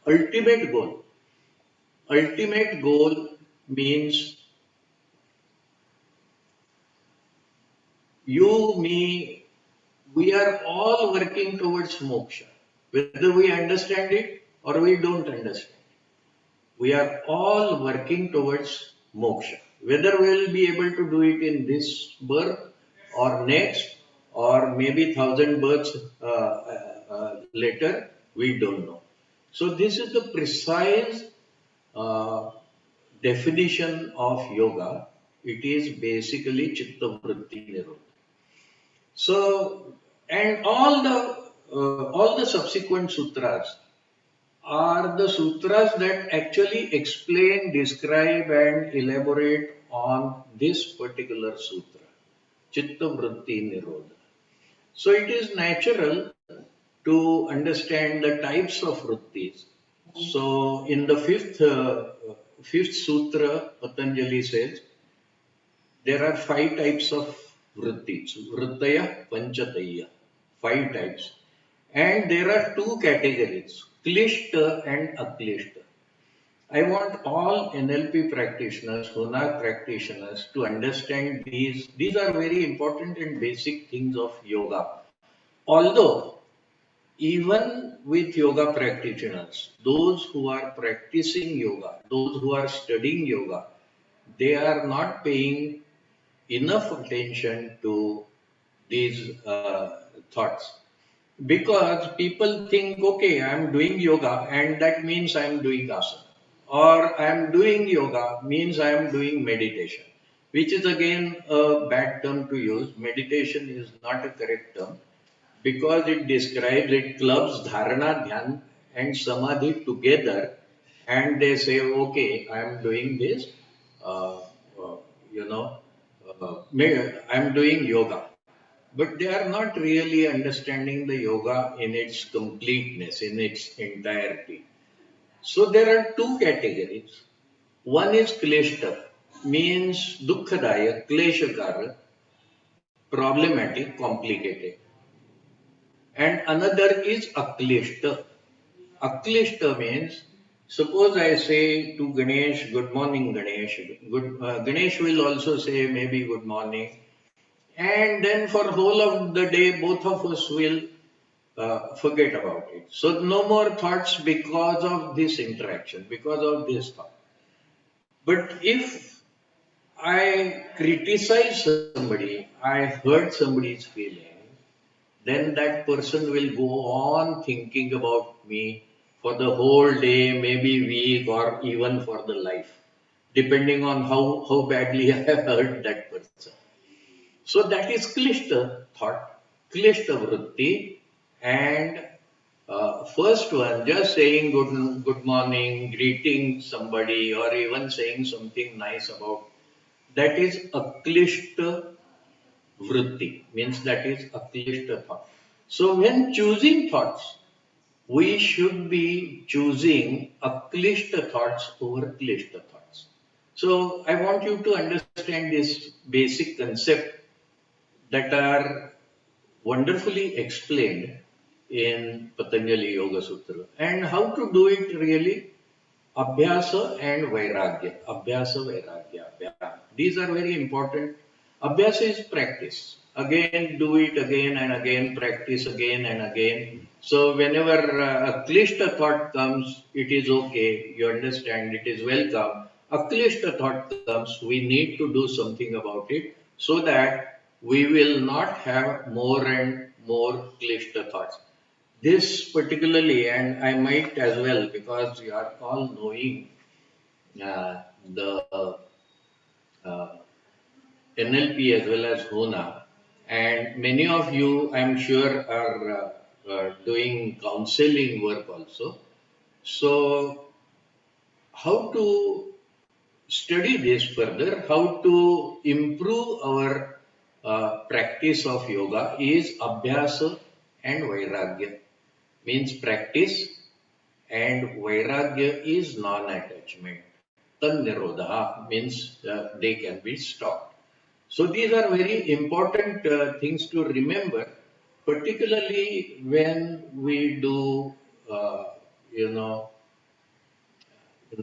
Ultimate goal. Ultimate goal means you, me, we are all working towards moksha. Whether we understand it or we don't understand. We are all working towards moksha. Whether we will be able to do it in this birth or next or maybe thousand births later, we don't know. So this is the precise uh, definition of yoga. It is basically chitta vritti nirodha. So, and all the subsequent sutras are the sutras that actually explain, describe, and elaborate on this particular sutra, Chitta Vritti Nirodha. So it is natural to understand the types of vrittis. So in the fifth sutra, Patanjali says there are five types of vrittis, vrittaya, panchataya, five types. And there are two categories, klishta and aklishta. I want all NLP practitioners, Huna practitioners to understand these. These are very important and basic things of yoga. Although, even with yoga practitioners, those who are practicing yoga, those who are studying yoga, they are not paying enough attention to these thoughts. Because people think, okay, I'm doing yoga and that means I'm doing asana. Or I'm doing yoga means I'm doing meditation, which is again a bad term to use. Meditation is not a correct term because it clubs dharana, dhyan, and samadhi together, and they say, okay, I'm doing this, uh, uh, you know, I'm doing yoga. But they are not really understanding the yoga in its completeness, in its entirety. So there are two categories. One is kleshta, means dukkhadaya, kleshakara, problematic, complicated. And another is akleshta. Akleshta means, suppose I say to Ganesh, good morning Ganesh. Ganesh will also say maybe good morning. And then for whole of the day, both of us will forget about it. So no more thoughts because of this interaction, because of this thought. But if I criticize somebody, I hurt somebody's feeling, then that person will go on thinking about me for the whole day, maybe week, or even for the life, depending on how badly I have hurt that person. So that is klishta thought, klishta vritti, and first one, just saying good morning, greeting somebody, or even saying something nice about, that is aklishta vritti, means that is aklishta thought. So when choosing thoughts, we should be choosing aklishta thoughts over klishta thoughts. So I want you to understand this basic concept that are wonderfully explained in Patanjali Yoga Sutra. And how to do it really? Abhyasa and Vairagya. Abhyasa, Vairagya. Abhyasa. These are very important. Abhyasa is practice. Again, do it again and again, practice again and again. So, whenever a klishta thought comes, it is okay, you understand, it is welcome. A klishta thought comes, we need to do something about it so that we will not have more and more klishta thoughts. This particularly, and I might as well, because you are all knowing the NLP as well as HONA, and many of you, I'm sure, are doing counseling work also. So, how to study this further, how to improve our practice of yoga is Abhyasa and Vairagya, means practice, and Vairagya is non-attachment. Tannirodha means they can be stopped. So these are very important things to remember, particularly when we do, uh, you know,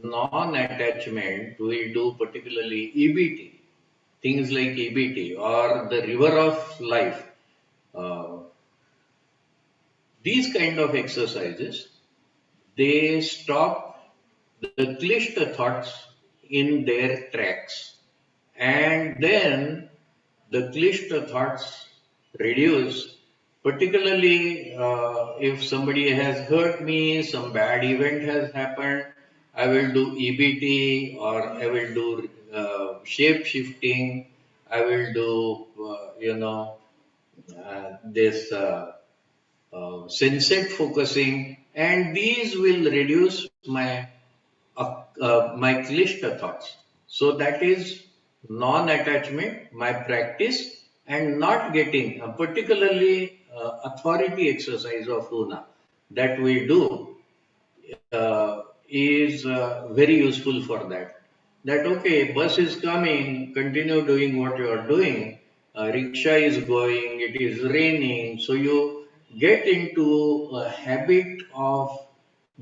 non-attachment, we do particularly EBT, things like EBT or the river of life. Uh, these kind of exercises, they stop the clished thoughts in their tracks, and then the clished thoughts reduce, particularly if somebody has hurt me, some bad event has happened, I will do EBT or I will do shape shifting, I will do, this sensate focusing, and these will reduce my clished thoughts. So that is non-attachment, my practice, and not getting a particularly authority exercise of Huna that we do is very useful for that. That okay, bus is coming, continue doing what you are doing. Rickshaw is going, it is raining, so you get into a habit of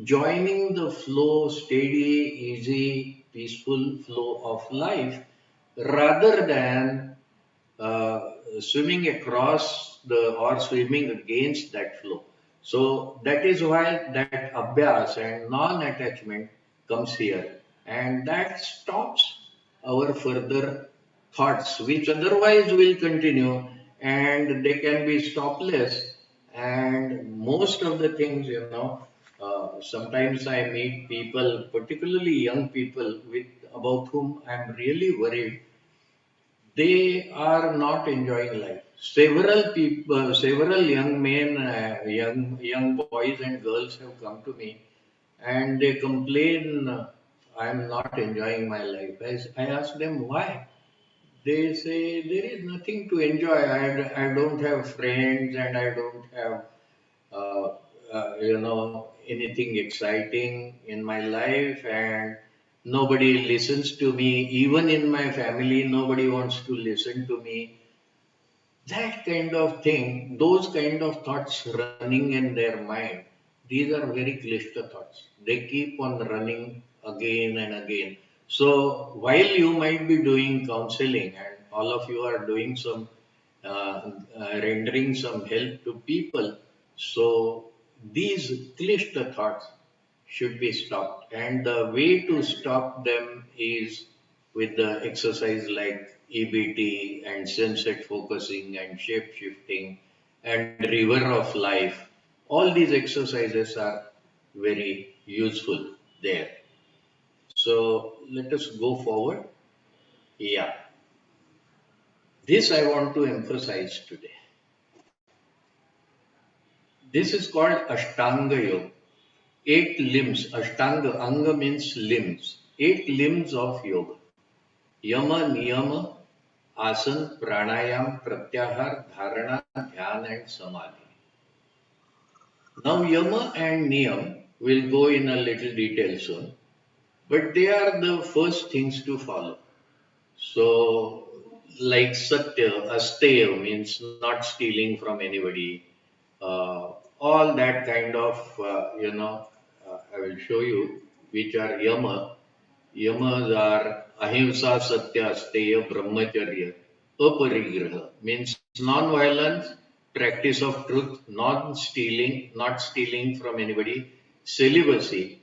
joining the flow, steady, easy, peaceful flow of life rather than uh, swimming across the or swimming against that flow. So that is why that abhyas and non-attachment comes here, and that stops our further thoughts, which otherwise will continue, and they can be stopless. And most of the things, sometimes I meet people, particularly young people, with about whom I'm really worried they are not enjoying life. Several people, several young men, young boys and girls have come to me, and they complain, "I am not enjoying my life." I ask them why. They say there is nothing to enjoy. I don't have friends and I don't have uh, anything exciting in my life, and nobody listens to me. Even in my family, nobody wants to listen to me. That kind of thing, those kind of thoughts running in their mind, these are very clished thoughts. They keep on running again and again. So while you might be doing counseling and all of you are doing some rendering some help to people, so these clished thoughts should be stopped. And the way to stop them is with the exercise like EBT and sunset focusing and shape shifting and river of life. All these exercises are very useful there. So let us go forward. Yeah, this I want to emphasize today. This is called Ashtanga Yoga. Eight limbs, Ashtanga, Anga means limbs. Eight limbs of yoga. Yama, Niyama, Asan, Pranayam, Pratyahar, Dharana, Dhyan and Samadhi. Now Yama and Niyam will go in a little detail soon, but they are the first things to follow. So like Satya, Asteya means not stealing from anybody. All that kind of, I will show you, which are Yama. Yamas are ahimsa, satya, asteya, brahmacharya, aparigraha, means non-violence, practice of truth, non-stealing, not stealing from anybody, celibacy,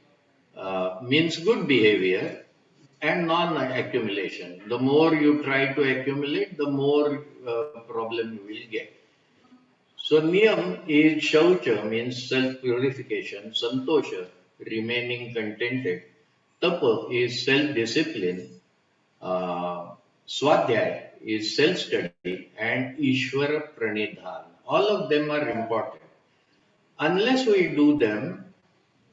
means good behavior, and non-accumulation. The more you try to accumulate, the more problem you will get. So niyam is shaucha, means self-purification, santosha, remaining contented. Tapa is self-discipline, Swadhyaya is self-study, and Ishvara Pranidhan. All of them are important. Unless we do them,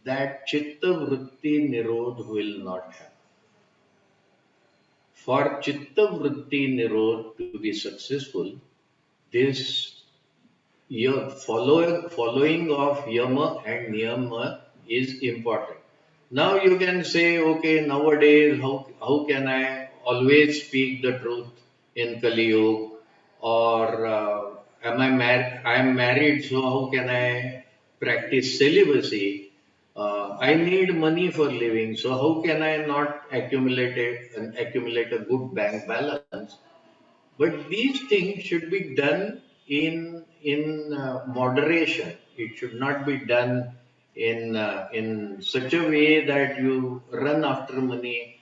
that Chitta Vritti Nirodh will not happen. For Chitta Vritti Nirodh to be successful, this following of Yama and Niyama is important. Now you can say, okay, nowadays, how can I always speak the truth in Kali Yuga? Or am I married? I am married, so how can I practice celibacy? I need money for living, so how can I not accumulate a good bank balance? But these things should be done in moderation. It should not be done in such a way that you run after money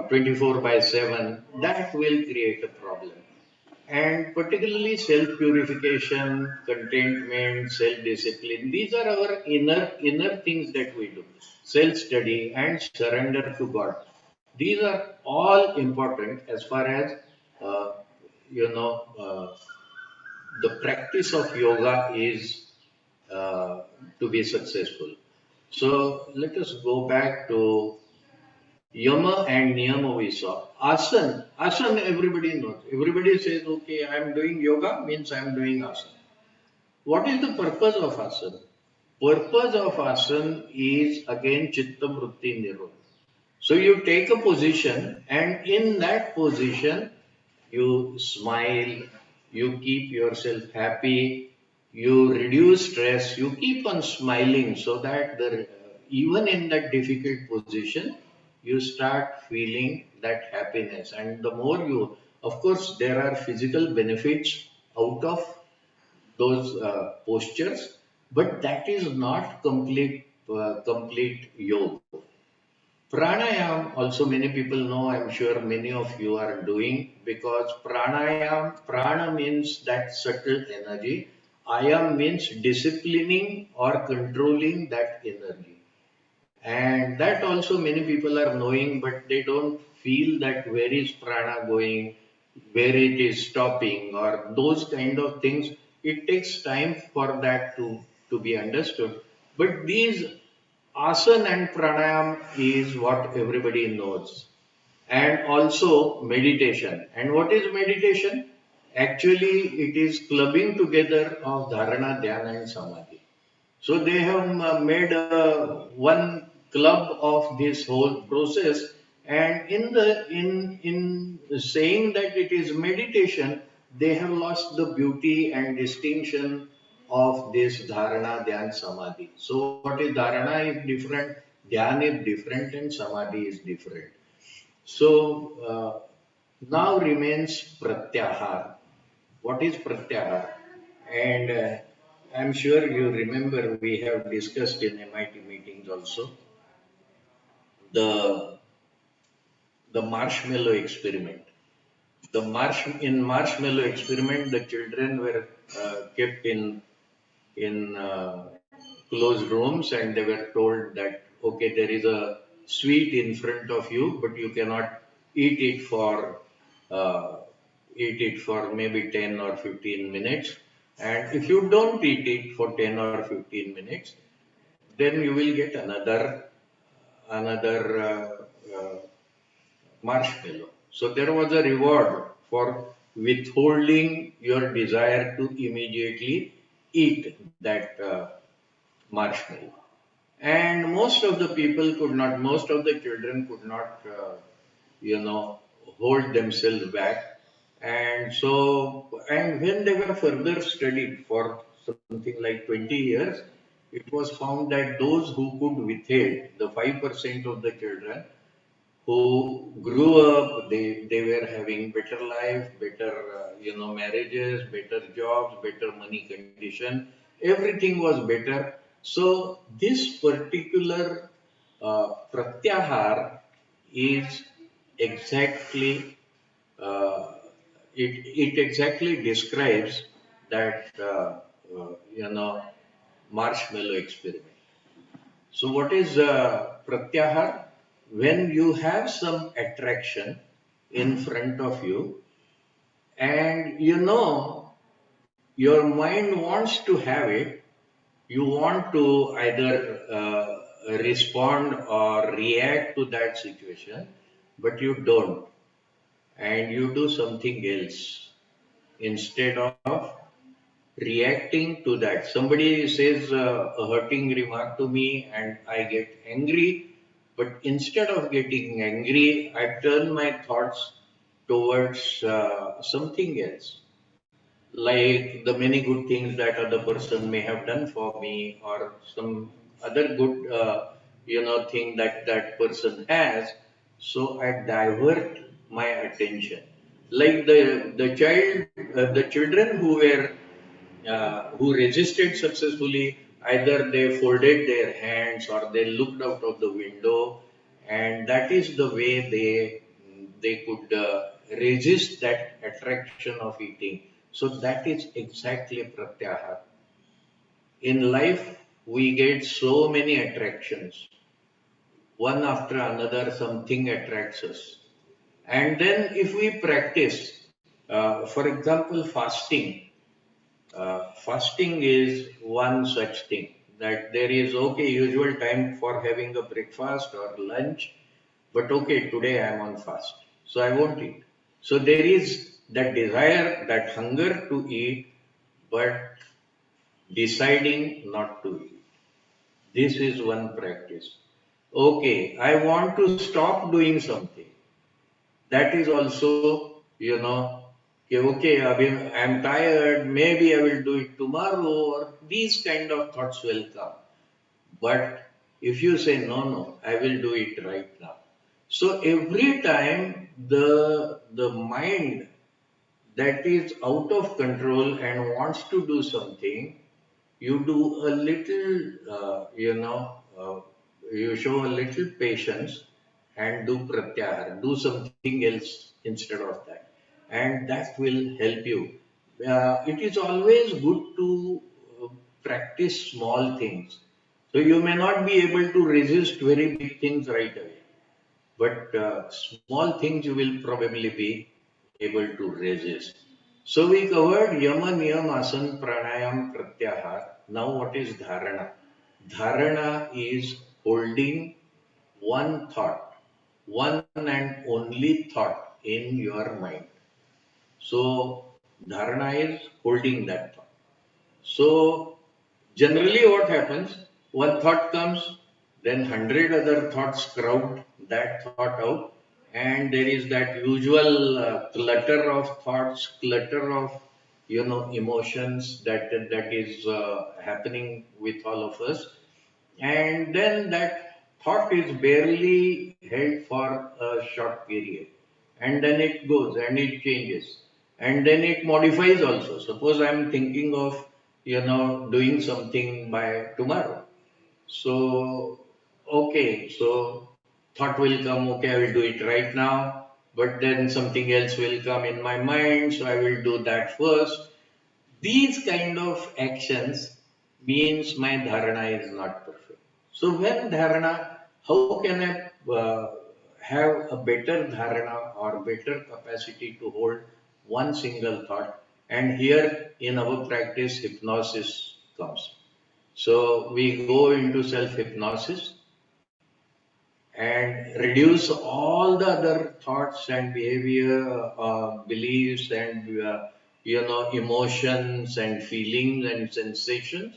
24 by 7. That will create a problem. And particularly self purification, contentment, self discipline. These are our inner things that we do. Self study and surrender to God. These are all important as far as uh, you know the practice of yoga is uh, to be successful. So let us go back to Yama and Niyama we saw. Asana everybody knows. Everybody says, okay, I am doing yoga means I am doing asana. What is the purpose of asana? Purpose of asana is again chitta vritti nirodha. So you take a position, and in that position you smile, you keep yourself happy, you reduce stress, you keep on smiling so that even in that difficult position, you start feeling that happiness. And the more you, of course, there are physical benefits out of those postures, but that is not complete yoga. Pranayam, also many people know, I'm sure many of you are doing, because pranayam, prana means that subtle energy, ayam means disciplining or controlling that energy. And that also many people are knowing, but they don't feel that where is prana going, where it is stopping, or those kind of things. It takes time for that to be understood. But these asana and pranayam is what everybody knows. And also meditation. And what is meditation? Actually, it is clubbing together of dharana, dhyana, and samadhi. So they have made one club of this whole process, and in saying that it is meditation, they have lost the beauty and distinction of this dharana, dhyan, samadhi. So what is dharana is different, dhyan is different, and samadhi is different. So now remains pratyahar. What is pratyahar? And I'm sure you remember we have discussed in MIT meetings also the the marshmallow experiment. In marshmallow experiment, the children were kept in closed rooms, and they were told that okay, there is a sweet in front of you, but you cannot eat it for uh, maybe 10 or 15 minutes. And if you don't eat it for 10 or 15 minutes, then you will get another marshmallow. So there was a reward for withholding your desire to immediately eat that marshmallow. And most of the people could not, most of the children could not, you know, hold themselves back. And so, and when they were further studied for something like 20 years, it was found that those who could withhold, the 5% of the children, who grew up, they were having better life, better marriages, better jobs, better money condition. Everything was better. So this particular pratyahar is exactly uh, it exactly describes that marshmallow experiment. So what is pratyahar? When you have some attraction in front of you, and you know your mind wants to have it, you want to either respond or react to that situation, but you don't, and you do something else instead of reacting to that. Somebody says a hurting remark to me and I get angry, but instead of getting angry, I turn my thoughts towards something else. like the many good things that other person may have done for me, or some other good thing that that person has. So I divert my attention, like the children who resisted successfully, either they folded their hands or they looked out of the window, and that is the way they could resist that attraction of eating. So that is exactly pratyahar. In life, we get so many attractions. One after another, something attracts us. And then if we practice, for example, fasting. Fasting is one such thing, that there is okay usual time for having a breakfast or lunch, but okay, today I am on fast, so I won't eat. So there is that desire, that hunger to eat, but deciding not to eat. This is one practice. Okay, I want to stop doing something. That is also, okay, I'm tired, maybe I will do it tomorrow, or these kind of thoughts will come. But if you say, no, no, I will do it right now. So every time the mind that is out of control and wants to do something, you do a little, you show a little patience and do pratyahar, do something else instead of that. And that will help you. It is always good to uh, practice small things. So you may not be able to resist very big things right away, but small things you will probably be able to resist. So we covered yama, niyam, asan, pranayam, pratyahar. Now what is dharana? Dharana is holding one thought, one and only thought in your mind. So dharana is holding that thought. So generally what happens, one thought comes, then 100 other thoughts crowd that thought out, and there is that usual clutter of thoughts, clutter of emotions that is happening with all of us, and then that thought is barely held for a short period, and then it goes and it changes, and then it modifies also. Suppose I'm thinking of doing something by tomorrow. So okay, so thought will come, okay, I will do it right now, but then something else will come in my mind, so I will do that first. These kind of actions means my dharana is not perfect. So when dharana, how can I have a better dharana or better capacity to hold one single thought? And here in our practice, hypnosis comes. So we go into self-hypnosis and reduce all the other thoughts and behavior, beliefs and emotions and feelings and sensations.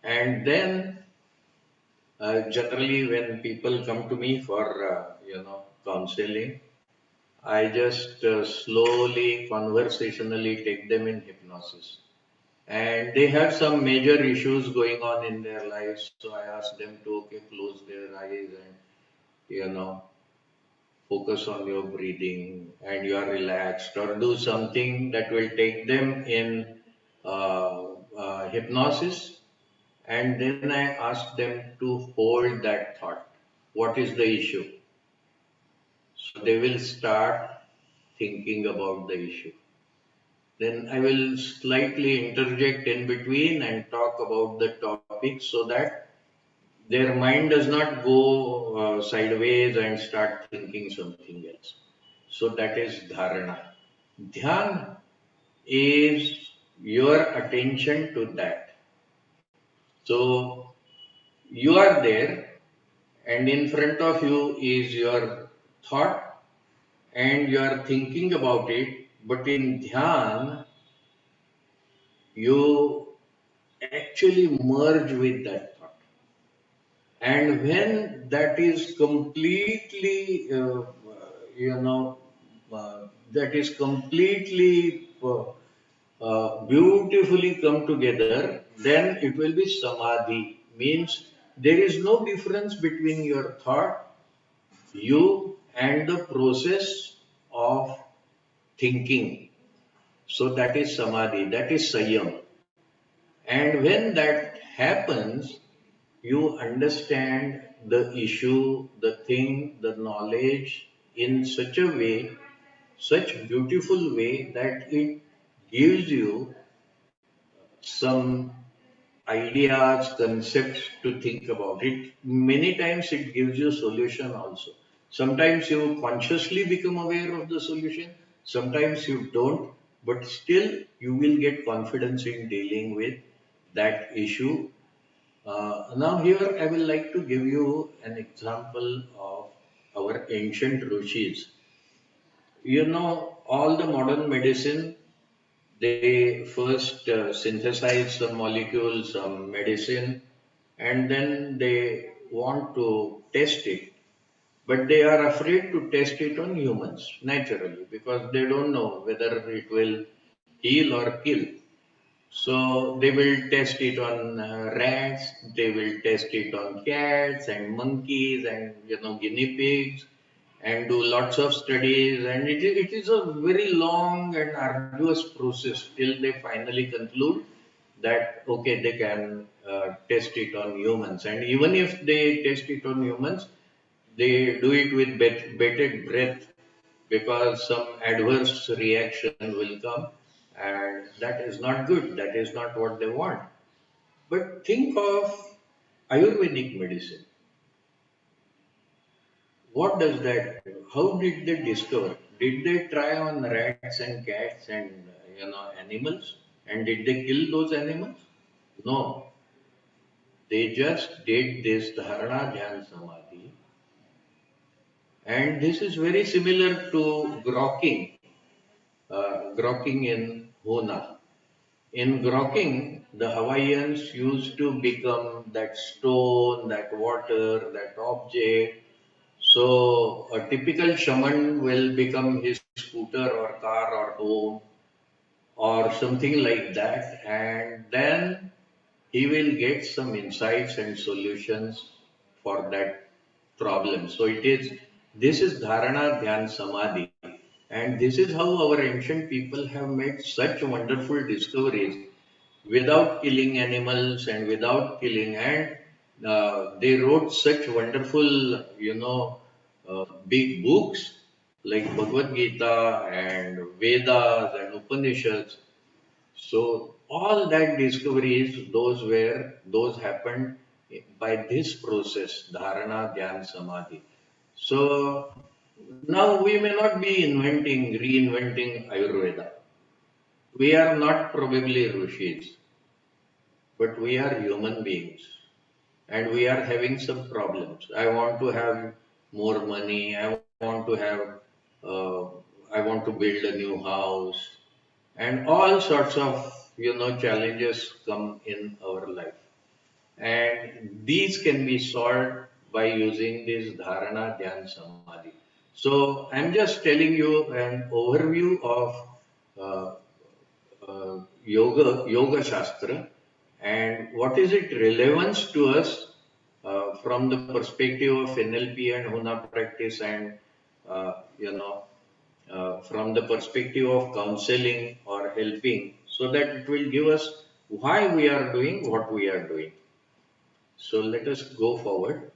And then generally when people come to me for counseling, I just slowly conversationally take them in hypnosis. And they have some major issues going on in their lives, so I ask them to okay close their eyes and you know focus on your breathing, and you are relaxed, or do something that will take them in hypnosis, and then I ask them to hold that thought. What is the issue? So they will start thinking about the issue. Then I will slightly interject in between and talk about the topic so that their mind does not go sideways and start thinking something else. So that is dharana. Dhyan is your attention to that. So you are there, and in front of you is your thought, and you are thinking about it. But in dhyan, you actually merge with that thought. And when that is completely, that is completely beautifully come together, then it will be samadhi. Means there is no difference between your thought, you, and the process of thinking. So that is samadhi, that is sayam. And when that happens, you understand the issue, the thing, the knowledge in such a way, such beautiful way that it gives you some ideas, concepts to think about it. Many times it gives you solution also. Sometimes you consciously become aware of the solution, sometimes you don't, but still you will get confidence in dealing with that issue. Now here I will like to give you an example of our ancient rishis. You know, all the modern medicine, they first synthesize some molecules, some medicine, and then they want to test it. But they are afraid to test it on humans naturally because they don't know whether it will heal or kill. So they will test it on rats, they will test it on cats and monkeys and guinea pigs and do lots of studies, and it is a very long and arduous process till they finally conclude that okay, they can test it on humans. And even if they test it on humans, they do it with bated breath because some adverse reaction will come, and that is not good, that is not what they want. But think of Ayurvedic medicine. What does that do? How did they discover? Did they try on rats and cats and animals? And did they kill those animals? No. They just did this dharana dhyan samadhi, and this is very similar to grokking in Huna. In grokking, the Hawaiians used to become that stone, that water, that object. So a typical shaman will become his scooter or car or home or something like that, and then he will get some insights and solutions for that problem. So this is dharana dhyan samadhi, and this is how our ancient people have made such wonderful discoveries without killing animals and without killing, and they wrote such wonderful big books like Bhagavad Gita and Vedas and Upanishads. So all that discoveries, those happened by this process, dharana, dhyan, samadhi. So now we may not be reinventing Ayurveda. We are not probably rishis, but we are human beings and we are having some problems. I want to have more money. Uh, I want to build a new house, and all sorts of challenges come in our life, and these can be solved by using this dharana dhyan samadhi. So I'm just telling you an overview of uh, yoga shastra, and what is its relevance to us from the perspective of NLP and Huna practice, and uh, you know from the perspective of counseling or helping, so that it will give us why we are doing what we are doing. So let us go forward.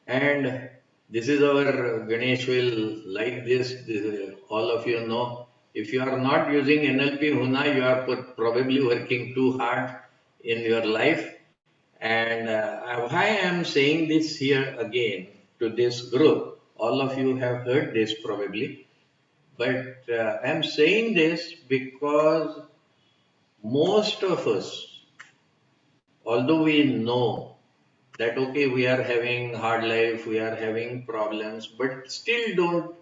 And this is our Ganesh will like this, all of you know. If you are not using NLP Huna, you are probably working too hard in your life. And why I am saying this here again to this group, all of you have heard this probably, but I am saying this because most of us, although we know that okay, we are having hard life, we are having problems, but still don't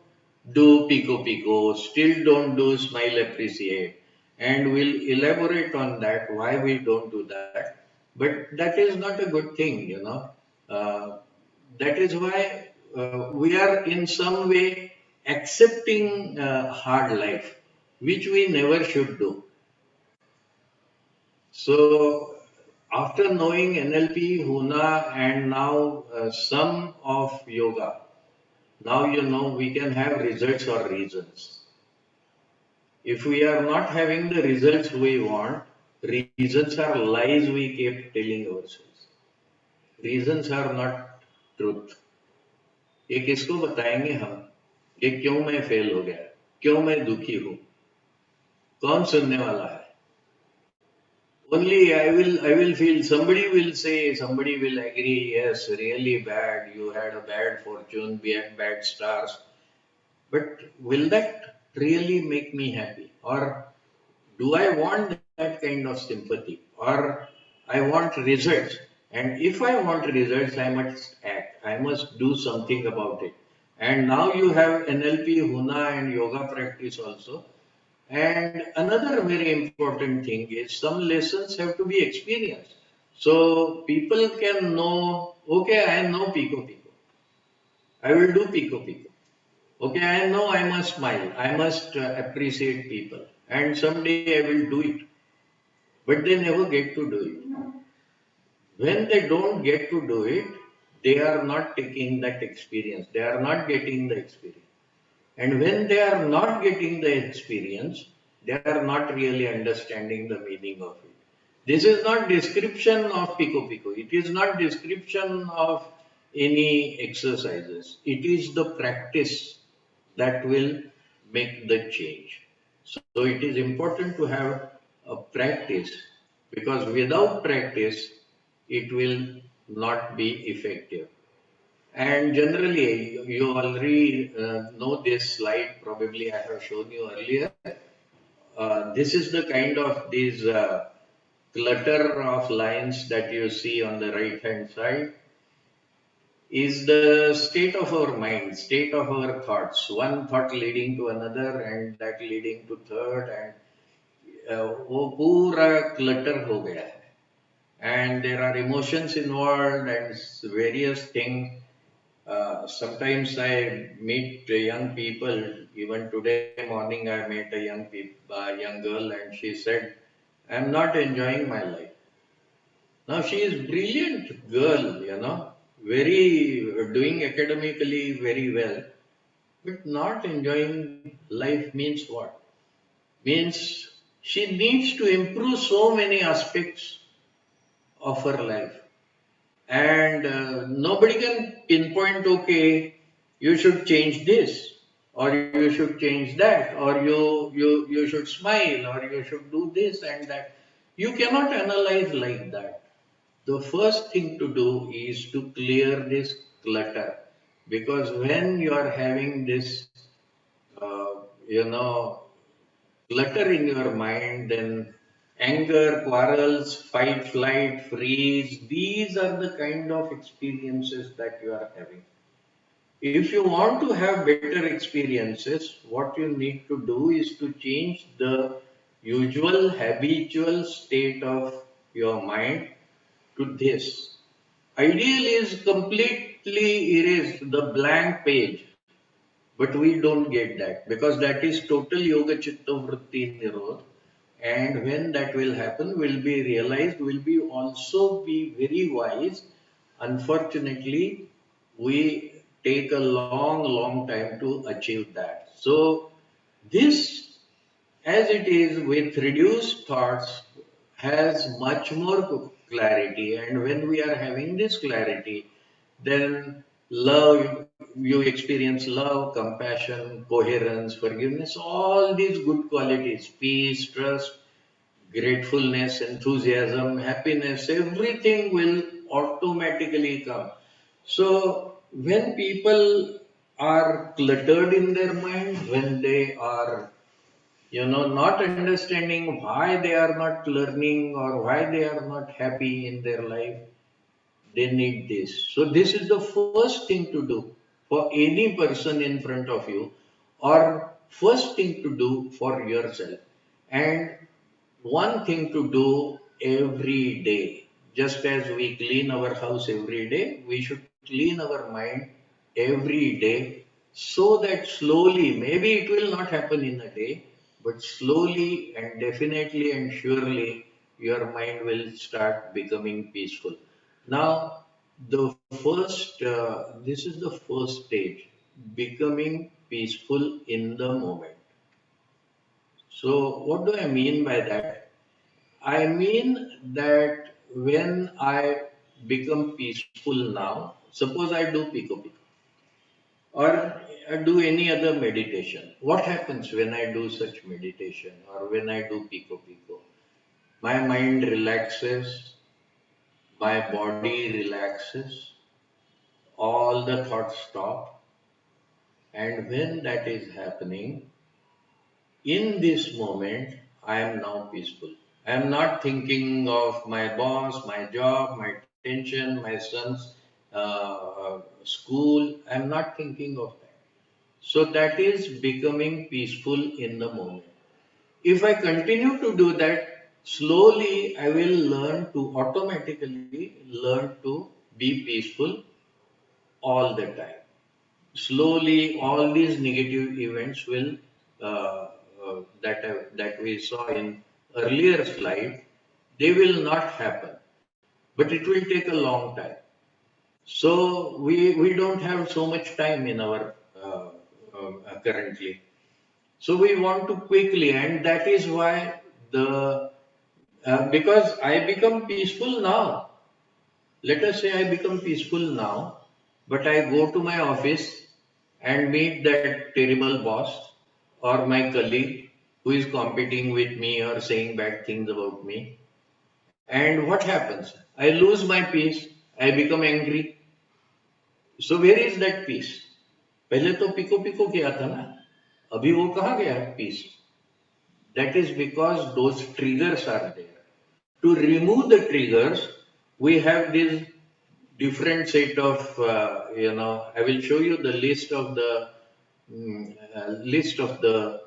do pico, still don't do smile appreciate, and we'll elaborate on that why we don't do that. But that is not a good thing, uh, that is why we are in some way, accepting hard life, which we never should do. So, after knowing NLP, Huna, and now some of yoga, now you know we can have results or reasons. If we are not having the results we want, reasons are lies we keep telling ourselves. Reasons are not truth. ये किसको बताएंगे हम? ये क्यों मैं fail हो गया? क्यों मैं दुखी हूं? कौन सुनने वाला है? Only I will feel, somebody will say, somebody will agree, yes, really bad, you had a bad fortune, we had bad stars. But will that really make me happy? Or do I want that kind of sympathy? Or I want results. And if I want results, I must act. I must do something about it. And now you have NLP, Huna, and yoga practice also. And another very important thing is some lessons have to be experienced. So people can know, okay, I know Pico Pico. I will do Pico Pico. Okay, I know I must smile. I must appreciate people. And someday I will do it. But they never get to do it. When they don't get to do it, they are not taking that experience. They are not getting the experience. And when they are not getting the experience, they are not really understanding the meaning of it. This is not description of Pico Pico. It is not description of any exercises. It is the practice that will make the change. So it is important to have a practice, because without practice, it will not be effective. And generally, you already know this slide, probably I have shown you earlier. This is the kind of these clutter of lines that you see on the right hand side is the state of our mind, state of our thoughts. One thought leading to another, and that leading to third, and वो पूरा clutter हो गया है. And there are emotions involved and various things. Sometimes I meet young people. Even today morning, I met a young girl, and she said, "I'm not enjoying my life." Now she is brilliant girl, very doing academically very well, but not enjoying life means what? Means she needs to improve so many aspects of her life. And nobody can pinpoint, okay, you should change this, or you should change that, or you should smile, or you should do this and that. You cannot analyze like that. The first thing to do is to clear this clutter, because when you are having this, uh, you know, clutter in your mind, then anger, quarrels, fight, flight, freeze, these are the kind of experiences that you are having. If you want to have better experiences, what you need to do is to change the usual habitual state of your mind to this. Ideal is completely erase the blank page, but we don't get that, because that is total yoga chitta vritti nirodh. And when that will happen, will be realized, will be also be very wise. Unfortunately, we take a long, long time to achieve that. So this, as it is with reduced thoughts, has much more clarity. And when we are having this clarity, then love, you experience love, compassion, coherence, forgiveness, all these good qualities, peace, trust, gratefulness, enthusiasm, happiness, everything will automatically come. So when people are cluttered in their mind, when they are not understanding why they are not learning or why they are not happy in their life, they need this. So, this is the first thing to do for any person in front of you, or first thing to do for yourself. And one thing to do every day. Just as we clean our house every day, we should clean our mind every day so that slowly, maybe it will not happen in a day, but slowly and definitely and surely your mind will start becoming peaceful. Now, this is the first stage, becoming peaceful in the moment. So, what do I mean by that? I mean that when I become peaceful now, suppose I do Pico Pico or do any other meditation. What happens when I do such meditation or when I do Pico Pico? My mind relaxes, my body relaxes, all the thoughts stop, and when that is happening, in this moment, I am now peaceful. I am not thinking of my boss, my job, my tension, my son's school. I am not thinking of that. So that is becoming peaceful in the moment. If I continue to do that, slowly I will learn to automatically learn to be peaceful all the time. Slowly, all these negative events will that we saw in earlier slide, they will not happen, but it will take a long time. So we don't have so much time in our currently. So we want to quickly, and that is why the because I become peaceful now. Let us say I become peaceful now, but I go to my office and meet that terrible boss or my colleague who is competing with me or saying bad things about me. And what happens? I lose my peace. I become angry. So where is that peace? पहले तो pico pico किया था ना, अभी वो कहाँ गया peace? That is because those triggers are there. To remove the triggers, we have this different set of, I will show you the list of the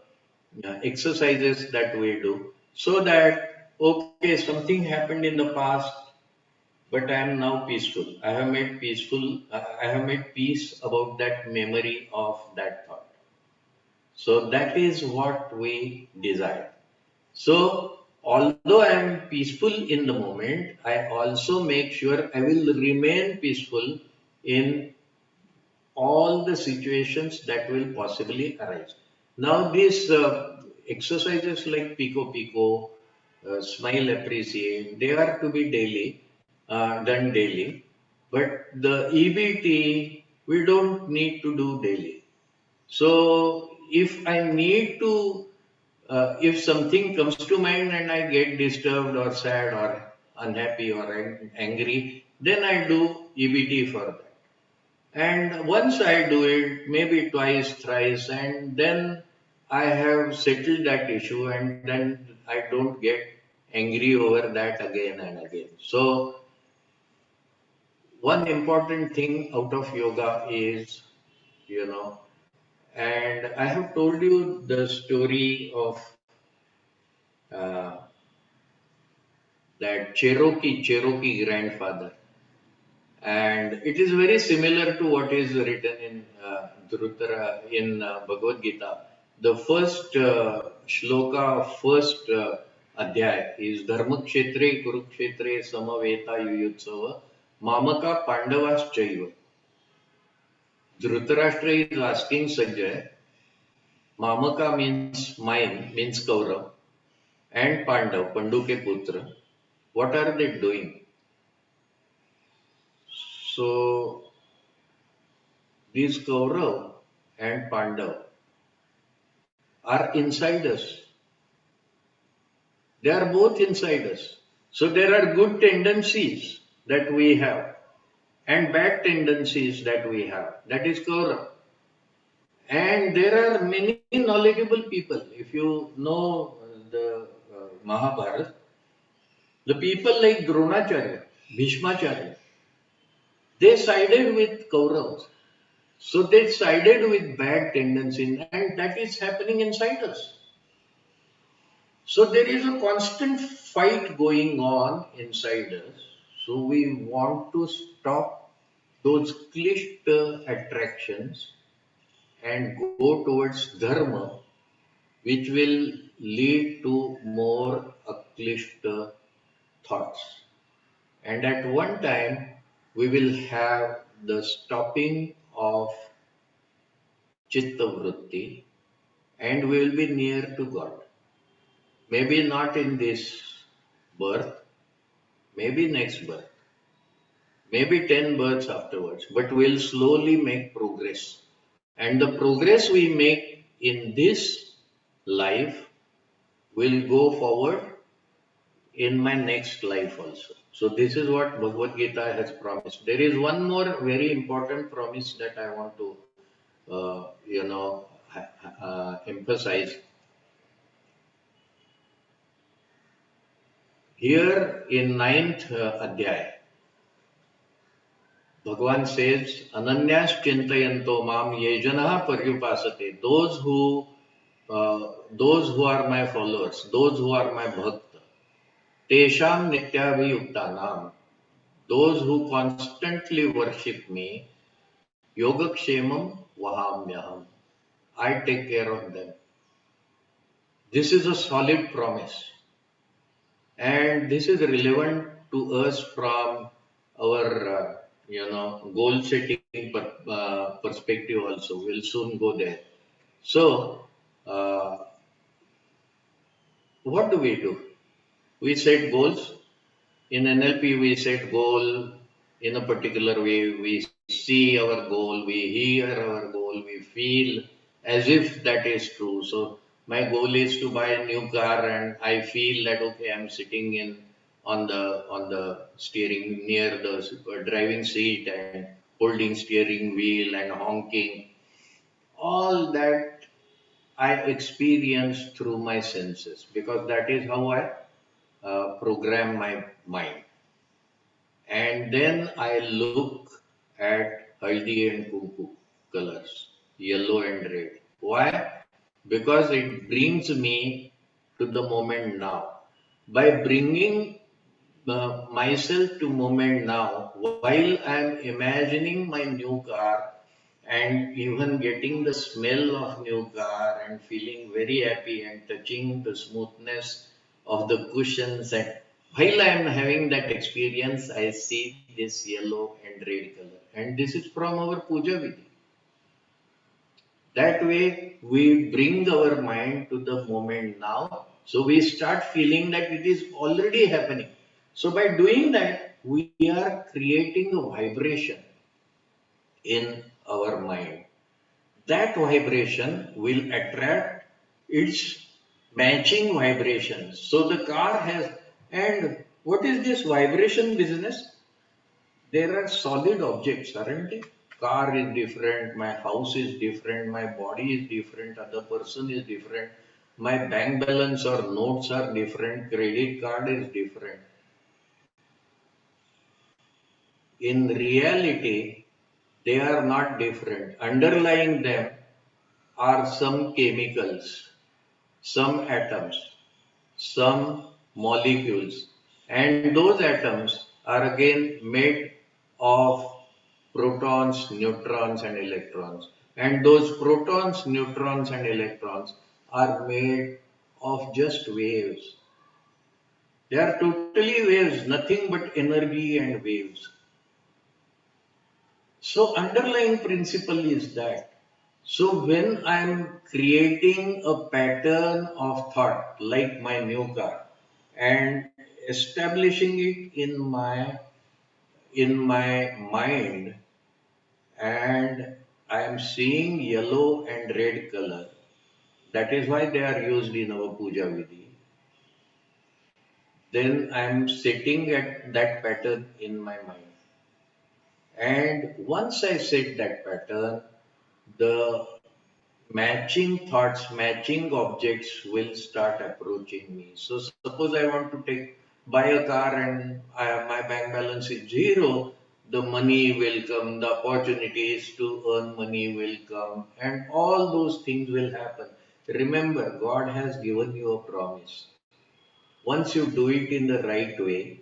exercises that we do so that, okay, something happened in the past, but I am now peaceful. I have made peace about that memory of that thought. So that is what we desire. So, although I am peaceful in the moment, I also make sure I will remain peaceful in all the situations that will possibly arise. Now, these exercises like Pico Pico, Smile Appreciate, they are to be done daily. But the EBT, we don't need to do daily. So if I need to, if something comes to mind and I get disturbed or sad or unhappy or angry, then I do EBT for that. And once I do it, maybe twice, thrice, and then I have settled that issue and then I don't get angry over that again and again. So one important thing out of yoga is, you know, and I have told you the story of uh, that Cherokee grandfather. And it is very similar to what is written in Bhagavad Gita. The first shloka, first adhyay is Dharmakshetre Kurukshetre Samaveta Yuyutsava Mamaka Pandavas Chaiva. Dhritarashtra is asking Sanjay, Mamaka means mine, means Kaurav, and Pandav, Pandu ke putra. What are they doing? So these Kaurav and Pandav are inside us. They are both inside us. So there are good tendencies that we have and bad tendencies that we have. That is Kaurav. And there are many knowledgeable people. If you know the Mahabharata, the people like Dronacharya, Bhishmacharya, they sided with Kauravas. So they sided with bad tendencies, and that is happening inside us. So there is a constant fight going on inside us. So we want to stop those cliched attractions and go towards dharma, which will lead to more uplifted thoughts. And at one time, we will have the stopping of chitta vritti and we will be near to God. Maybe not in this birth, maybe next birth, maybe 10 births afterwards, but we'll slowly make progress. And the progress we make in this life will go forward in my next life also. So this is what Bhagavad Gita has promised. There is one more very important promise that I want to, emphasize. Here in ninth adhyay, Bhagavan says, Ananyas chintayanto mam yejana paryupasate. Those who are my followers, those who are my bhakta, tesham nityabhiyuktanam, those who constantly worship me, yogakshemam vahamyaham. I take care of them. This is a solid promise. And this is relevant to us from our, goal setting perspective also. We'll soon go there. So, what do we do? We set goals. In NLP, we set goal in a particular way. We see our goal, we hear our goal, we feel as if that is true. So my goal is to buy a new car, and I feel that okay, I'm sitting in on the steering near the driving seat and holding steering wheel and honking. All that I experience through my senses because that is how I program my mind. And then I look at haldi and kumku colors, yellow and red. Why? Because it brings me to the moment now. By bringing myself to moment now, while I am imagining my new car and even getting the smell of new car and feeling very happy and touching the smoothness of the cushions, and while I am having that experience, I see this yellow and red color. And this is from our puja vidhi. That way, we bring our mind to the moment now. So we start feeling that it is already happening. So by doing that, we are creating a vibration in our mind. That vibration will attract its matching vibrations. So the car has, and what is this vibration business? There are solid objects, aren't they? Car is different, my house is different, my body is different, other person is different, my bank balance or notes are different, credit card is different. In reality, they are not different. Underlying them are some chemicals, some atoms, some molecules, and those atoms are again made of protons, neutrons, and electrons. And those protons, neutrons, and electrons are made of just waves. They are totally waves, nothing but energy and waves. So, underlying principle is that. So, when I am creating a pattern of thought, like my new car, and establishing it in my mind, and I am seeing yellow and red color. That is why they are used in our puja vidhi. Then I am sitting at that pattern in my mind. And once I set that pattern, the matching thoughts, matching objects will start approaching me. So suppose I want to buy a car and my bank balance is zero, the money will come, the opportunities to earn money will come, and all those things will happen. Remember, God has given you a promise. Once you do it in the right way,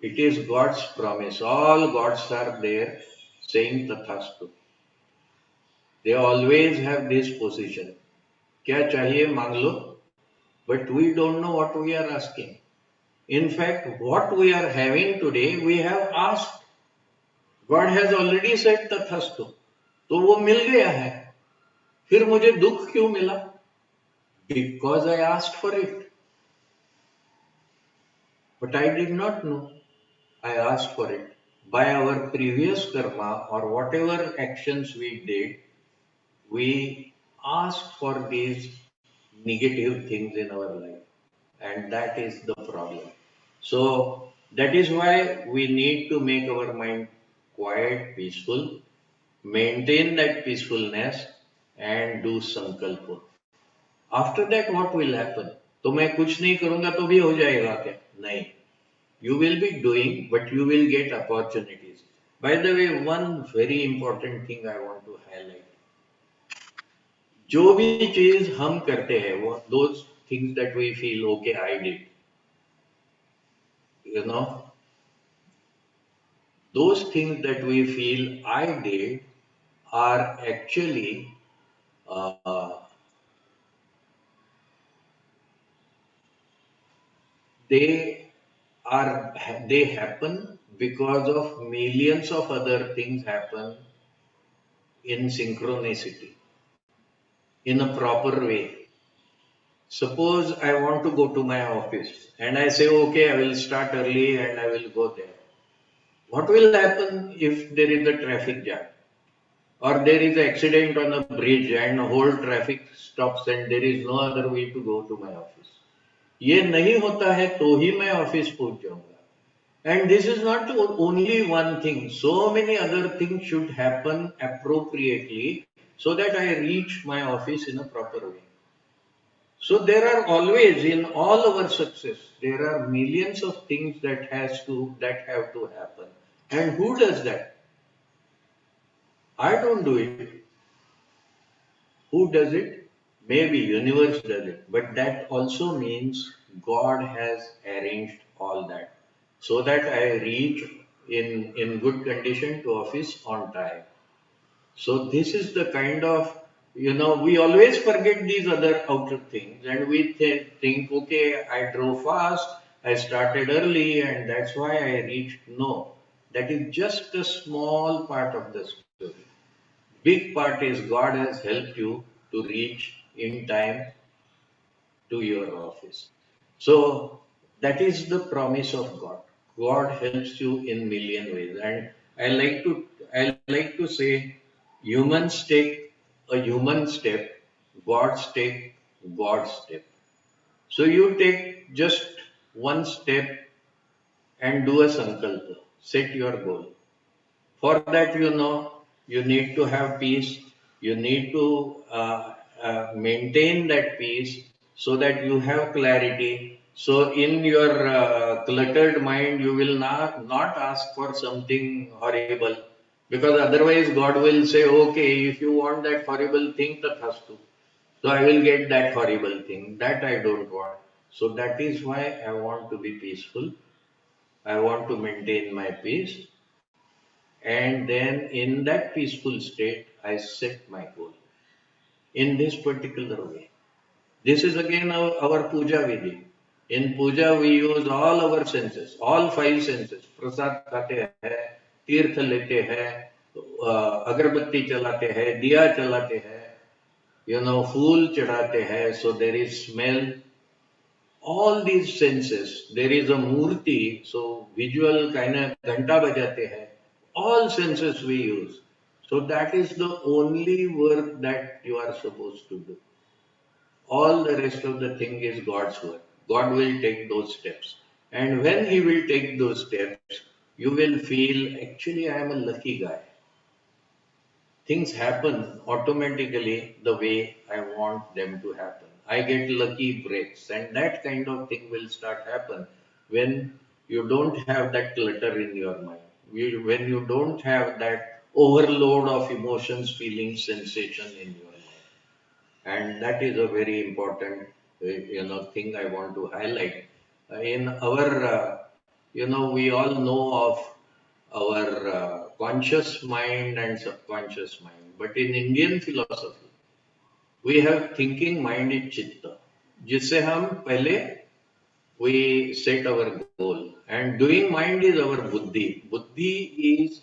it is God's promise. All gods are there saying Tathastu. They always have this position. क्या चाहिए मांग लो, but we don't know what we are asking. In fact, what we are having today, we have asked. God has already said तथास्तु, तो वो मिल गया है. फिर मुझे दुख क्यों मिला? Because I asked for it. But I did not know. I asked for it. By our previous karma or whatever actions we did, we asked for these negative things in our life. And that is the problem. So that is why we need to make our mind quiet, peaceful, maintain that peacefulness and do sankalpa. After that what will happen? तो मैं कुछ नहीं करूंगा तो भी हो जाएगा क्या? नहीं. You will be doing, but you will get opportunities. By the way, one very important thing I want to highlight. जो भी चीज हम करते हैं, वो those things that we feel okay, I did. You know, those things that we feel I did are actually uh, they are they happen because of millions of other things happen in synchronicity in a proper way. Suppose I want to go to my office and I say, okay, I will start early and I will go there. What will happen if there is a traffic jam or there is an accident on a bridge and the whole traffic stops and there is no other way to go to my office? ये नहीं होता है तो ही मैं office पहुंच जाऊंगा. And this is not only one thing. So many other things should happen appropriately so that I reach my office in a proper way. So there are always in all our success, there are millions of things that have to happen. And who does that? I don't do it. Who does it? Maybe universe does it. But that also means God has arranged all that so that I reach in good condition to office on time. So this is the kind of, we always forget these other outer things and we think, okay, I drove fast, I started early and that's why I reached. No, that is just a small part of the story. Big part is God has helped you to reach in time to your office. So that is the promise of God. God helps you in million ways. And I like to say humans take a human step, gods take God's step. So you take just one step and do a sankalpa. Set your goal. For that, you need to have peace. You need to maintain that peace so that you have clarity. So, in your cluttered mind, you will not ask for something horrible because otherwise, God will say, okay, if you want that horrible thing, tathastu. So, I will get that horrible thing. That I don't want. So, that is why I want to be peaceful. I want to maintain my peace. And then in that peaceful state, I set my goal in this particular way. This is again our puja vidhi. In puja, we use all our senses, all five senses. Prasad khate hai, तीर्थ लेते हैं, अगरबत्ती चलाते हैं, दिया चलाते हैं, फूल चढ़ाते हैं. So there is smell, all these senses. There is a murti, so visual kind of ghanta bajate hai. All senses we use. So that is the only work that you are supposed to do. All the rest of the thing is God's work. God will take those steps. And when He will take those steps, you will feel actually I am a lucky guy. Things happen automatically the way I want them to happen. I get lucky breaks, and that kind of thing will start happen when you don't have that clutter in your mind. When you don't have that overload of emotions, feelings, sensation in your mind, and that is a very important, thing I want to highlight. In our, we all know of our conscious mind and subconscious mind. But in Indian philosophy, we have thinking mind is chitta, जिससे हम पहले we set our goal, and doing mind is our buddhi. Buddhi is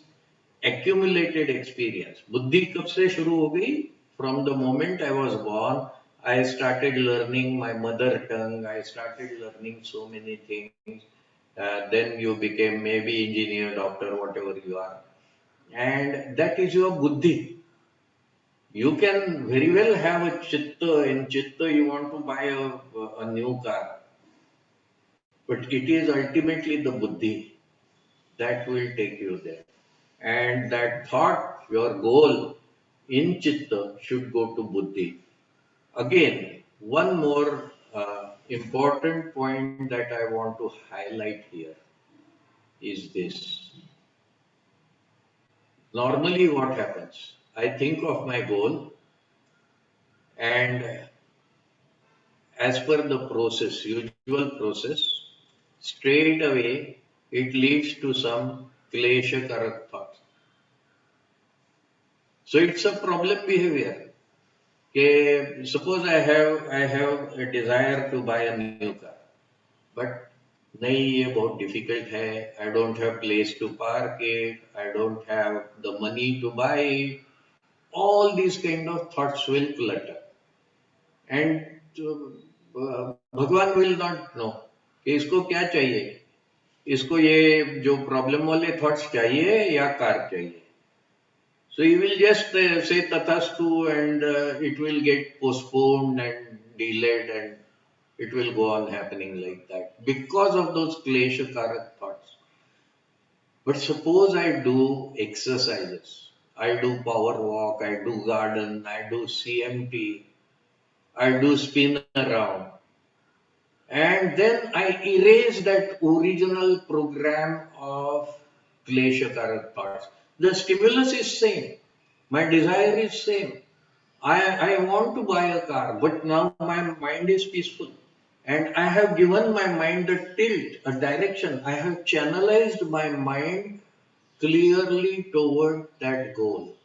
accumulated experience. बुद्धि कब से शुरू हो गई? From the moment I was born, I started learning my mother tongue. I started learning so many things. Then you became maybe engineer, doctor, whatever you are, and that is your buddhi. You can very well have a chitta. In chitta, you want to buy a new car, but it is ultimately the buddhi that will take you there. And that thought, your goal in chitta should go to buddhi. Again, one more important point that I want to highlight here is this. Normally, what happens? I think of my goal, and as per the process, usual process, straight away it leads to some klesha karak thoughts. So it's a problem behavior. Okay, suppose I have a desire to buy a new car, but नहीं ये बहुत difficult है. I don't have place to park it. I don't have the money to buy it. All these kind of thoughts will clutter, and भगवान will not know कि इसको क्या चाहिए. इसको ये जो प्रॉब्लम वाले थॉट्स चाहिए या कार चाहिए. So he will just say tathastu, and it will get postponed and delayed, and it will go on happening like that because of those klesha karak thoughts. But suppose I do exercises, I do power walk, I do garden, I do CMT, I do spin around, and then I erase that original program of klesha karak thoughts. The stimulus is same. My desire is same. I want to buy a car, but now my mind is peaceful. And I have given my mind a tilt, a direction. I have channelized my mind clearly toward that goal.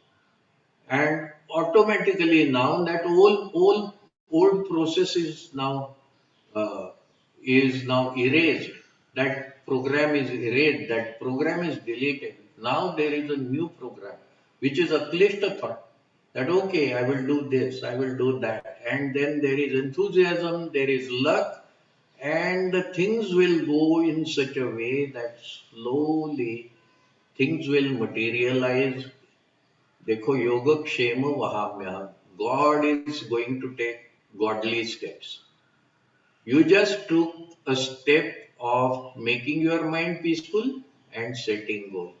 And automatically now that old process uh, is now erased. That program is erased. That program is deleted. Now there is a new program, which is a klishta thought. That okay, I will do this, I will do that, and then there is enthusiasm, there is luck, and the things will go in such a way that slowly things will materialize. देखो योगक्षेम वहाम्य. God is going to take godly steps. You just took a step of making your mind peaceful and setting goal.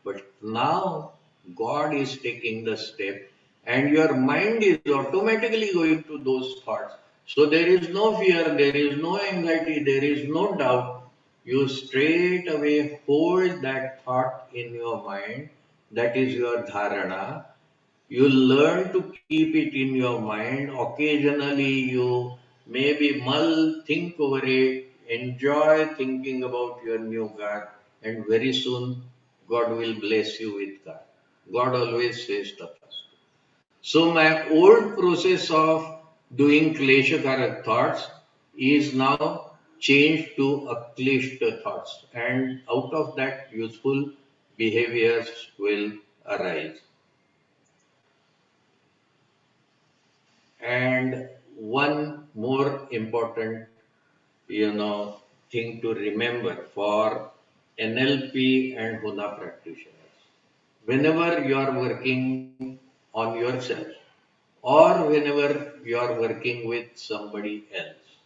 But now God is taking the step, and your mind is automatically going to those thoughts. So there is no fear, there is no anxiety, there is no doubt. You straight away hold that thought in your mind. That is your dharana. You learn to keep it in your mind. Occasionally, you maybe mull, think over it, enjoy thinking about your new car, and very soon God will bless you with car. God always says tathas. So my old process of doing kleshakara thoughts is now changed to aklishta thoughts, and out of that useful behaviors will arise. And one more important, thing to remember for NLP and Huna practitioners. Whenever you are working on yourself or whenever you are working with somebody else,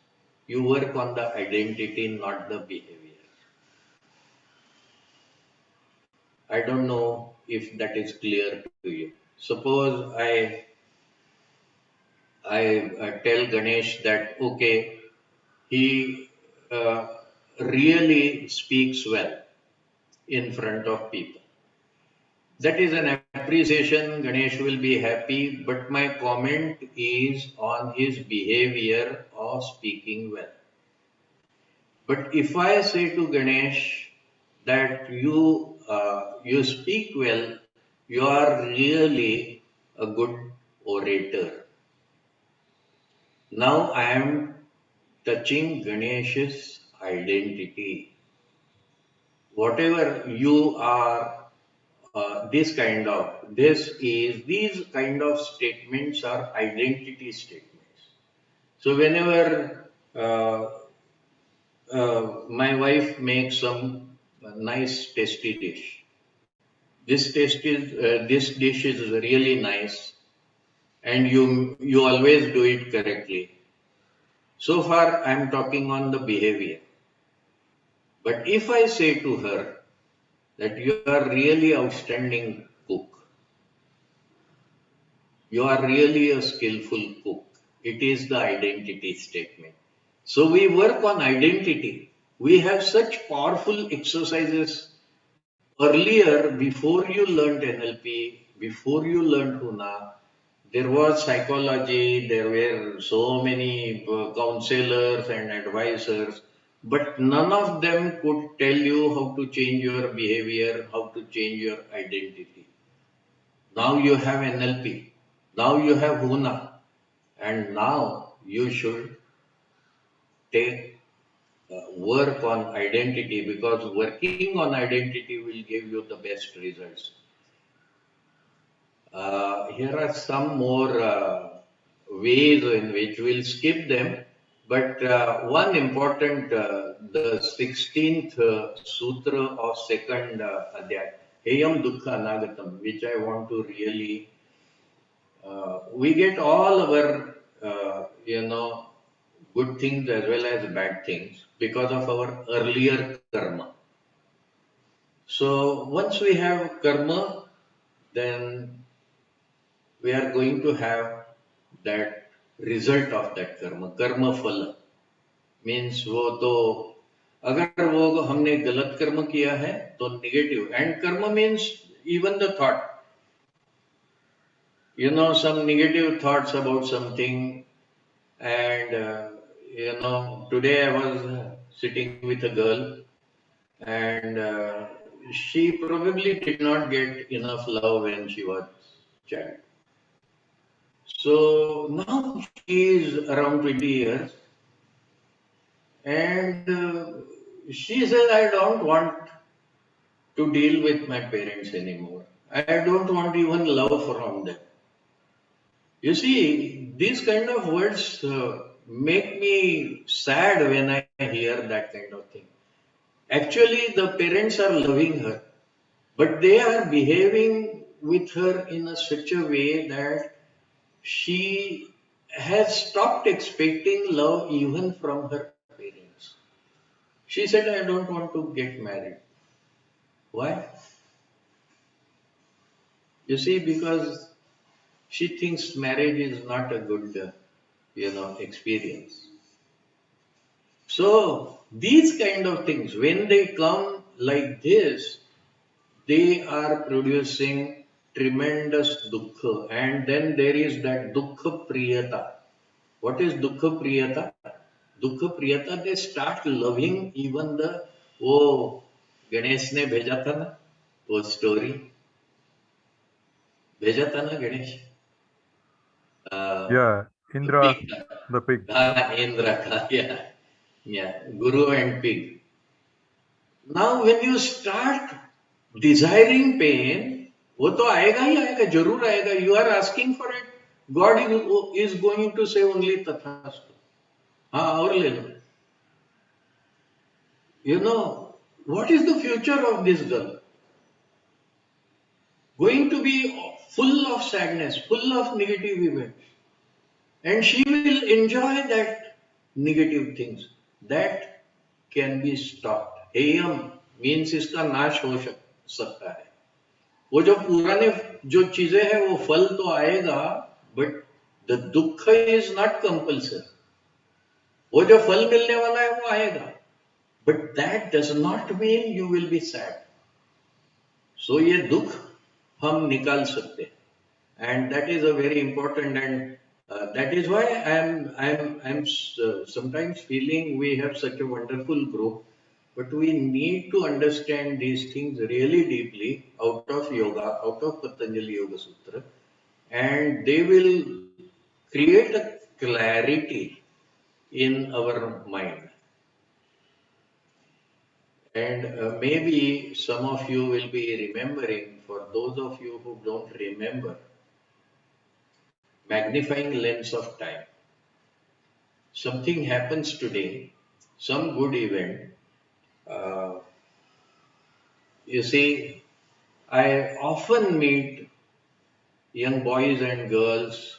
you work on the identity, not the behavior. I don't know if that is clear to you. Suppose I tell Ganesh that okay, he really speaks well in front of people. That is an appreciation. Ganesh will be happy, but my comment is on his behavior of speaking well. But if I say to Ganesh that you you speak well, you are really a good orator. Now I am touching Ganesh's identity. Whatever you are, these kind of statements are identity statements. So whenever my wife makes some nice tasty dish, this dish is really nice, and you always do it correctly. So far, I'm talking on the behavior. But if I say to her that you are really outstanding cook, you are really a skillful cook, it is the identity statement. So we work on identity. We have such powerful exercises earlier. Before you learned NLP, before you learned Huna, there was psychology, there were so many counselors and advisors, but none of them could tell you how to change your behavior, how to change your identity. Now you have NLP, now you have Huna, and now you should take work on identity, because working on identity will give you the best results. Here are some more ways in which we'll skip them, but one important, the 16th sutra of second adhyay, Heyam Dukkha Anagatam, which I want to really, we get all our, good things as well as bad things because of our earlier karma. So once we have karma, then we are going to have that result of that karma. Karma phala means वो तो अगर वो हमने गलत कर्म किया है तो negative, and karma means even the thought. Some negative thoughts about something, and today I was sitting with a girl, and she probably did not get enough love when she was child. So now she is around 20 years, and she says, I don't want to deal with my parents anymore. I don't want even love from them. You see, these kind of words make me sad when I hear that kind of thing. Actually, the parents are loving her, but they are behaving with her in such a way that she has stopped expecting love even from her parents. She said, I don't want to get married. Why? You see, because she thinks marriage is not a good, experience. So these kind of things, when they come like this, they are producing tremendous dukkha. And then there is that dukkha priyata. What is dukkha priyata? Dukkha priyata, they start loving even the, oh, Ganesh ne bheja tha na, वो story, भेजा था ना Ganesh, Yeah, the Indra, pig, the pig. Indra ka, yeah, Guru and pig. Now when you start desiring pain, वो तो आएगा ही आएगा, जरूर आएगा. You are asking for it. God is going to say only तथास्तु. हाँ और ले लो. What is the future of this girl? Going to be full of sadness, full of negative events. And she will enjoy that negative things. That can be stopped. Heyam means इसका नाश हो सकता है. वो जो पुराने जो चीजें हैं वो फल तो आएगा, but the दुख is not compulsory. वो जो फल मिलने वाला है वो आएगा, but that does not mean you will be sad. So ये दुख हम निकाल सकते हैं, and that is a very important, and that is why I'm sometimes feeling we have such a wonderful group. But we need to understand these things really deeply out of yoga, out of Patanjali Yoga Sutra, and they will create a clarity in our mind. And maybe some of you will be remembering, for those of you who don't remember, magnifying lens of time. Something happens today, some good event. Uh, you see, I often meet young boys and girls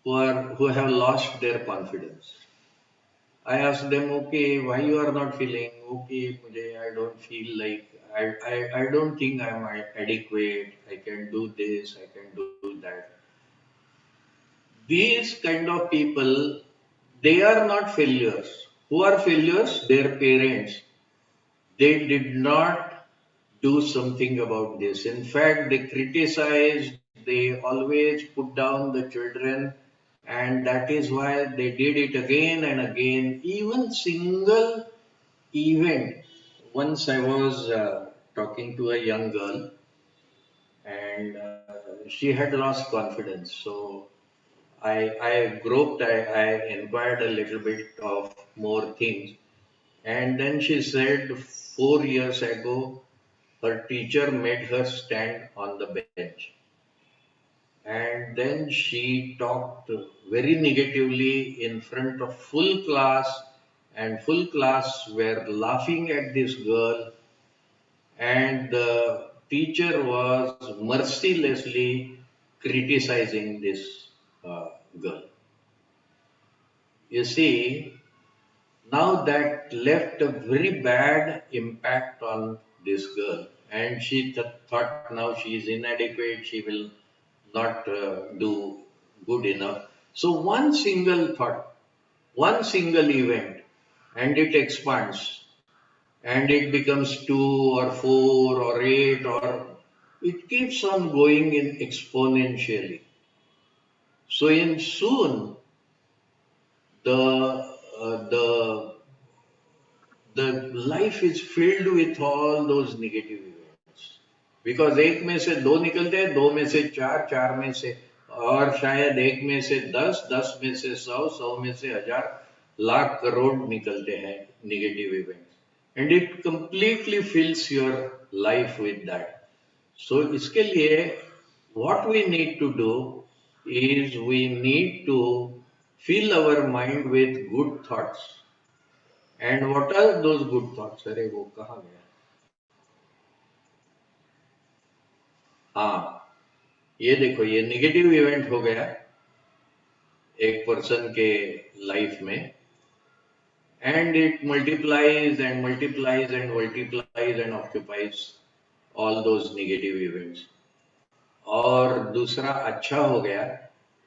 who have lost their confidence. I ask them, okay, why you are not feeling okay? I don't feel like I don't think I'm adequate. I can do this. I can do that. These kind of people, they are not failures. Who are failures? Their parents. They did not do something about this. In fact, they criticized, they always put down the children, and that is why they did it again and again. Even single event. Once I was talking to a young girl, and she had lost confidence. So I groped, I inquired a little bit of more things. And then she said 4 years ago, her teacher made her stand on the bench. And then she talked very negatively in front of full class, and full class were laughing at this girl, and the teacher was mercilessly criticizing this girl. You see, now that left a very bad impact on this girl, and she thought now she is inadequate, she will not do good enough. So, one single thought, one single event, and it expands, and it becomes 2 or 4 or 8, or it keeps on going in exponentially. So, in soon, the the life is filled with all those negative events, because एक में से दो निकलते हैं, दो में से चार, चार में से और शायद एक में से दस, दस में से सौ, सौ में से हजार, लाख करोड़ निकलते हैं negative events, and it completely fills your life with that. So इसके लिए what we need to do is we need to fill our mind with good thoughts. And what are those good thoughts? अरे वो कहाँ गया? हाँ, ये देखो, ये नेगेटिव इवेंट हो गया एक पर्सन के लाइफ में, and it multiplies and multiplies and multiplies and occupies all those negative events. और दूसरा अच्छा हो गया,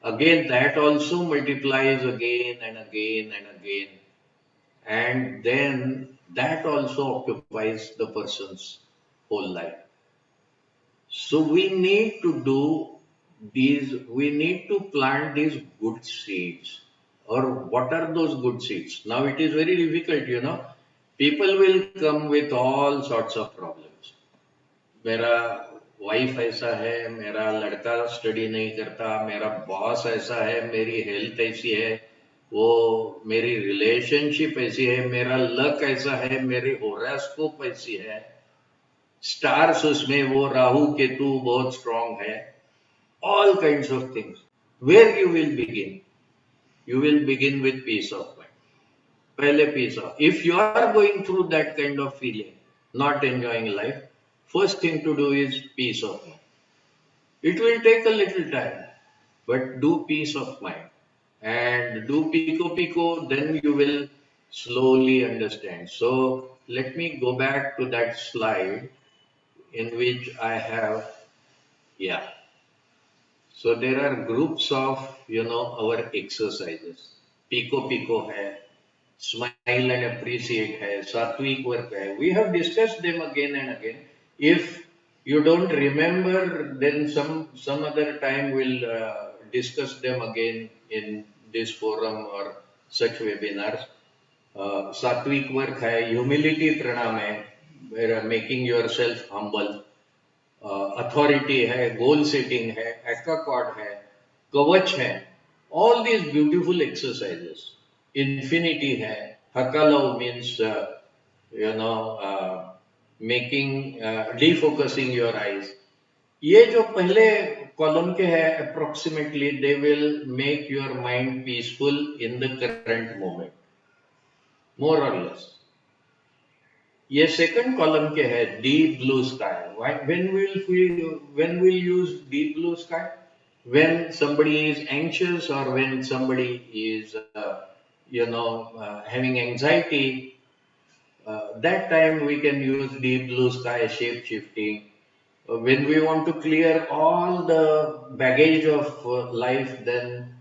again that also multiplies again and again and again, and then that also occupies the person's whole life. So we need to do these, we need to plant these good seeds. Or what are those good seeds? Now it is very difficult, you know. People will come with all sorts of problems. मेरा wife ऐसा है, मेरा लड़का study नहीं करता, मेरा boss ऐसा है, मेरी हेल्थ ऐसी है, वो मेरी रिलेशनशिप ऐसी है, मेरा लक ऐसा है, मेरी होरोस्कोप ऐसी है, स्टार्स उसमें वो राहु केतु बहुत स्ट्रांग है, all kinds of things. Where you will begin? You will begin with peace of mind. पहले peace of. If you are going through that kind of feeling, not enjoying life, first thing to do is peace of mind. It will take a little time, but do peace of mind and do pico pico, then you will slowly understand. So let me go back to that slide in which I have, yeah. So there are groups of, our exercises. Pico pico hai, smile and appreciate hai, sattvic work hai. We have discussed them again and again. If you don't remember, then some other time we'll discuss them again in this forum or such webinars. सात्विक work है, humility pranayama है, making yourself humble, authority है, goal setting है, एक्वाकॉर्ड है, कवच है, all these beautiful exercises, infinity है, हकालव means no making defocusing your eyes. ये जो पहले कॉलम के है approximately they will make your mind peaceful in the current moment, more और लेस। ये सेकंड कॉलम के है deep blue sky. When will use deep blue sky? When somebody is anxious or when somebody is having anxiety, that time we can use deep blue sky shape shifting. When we want to clear all the baggage of life, then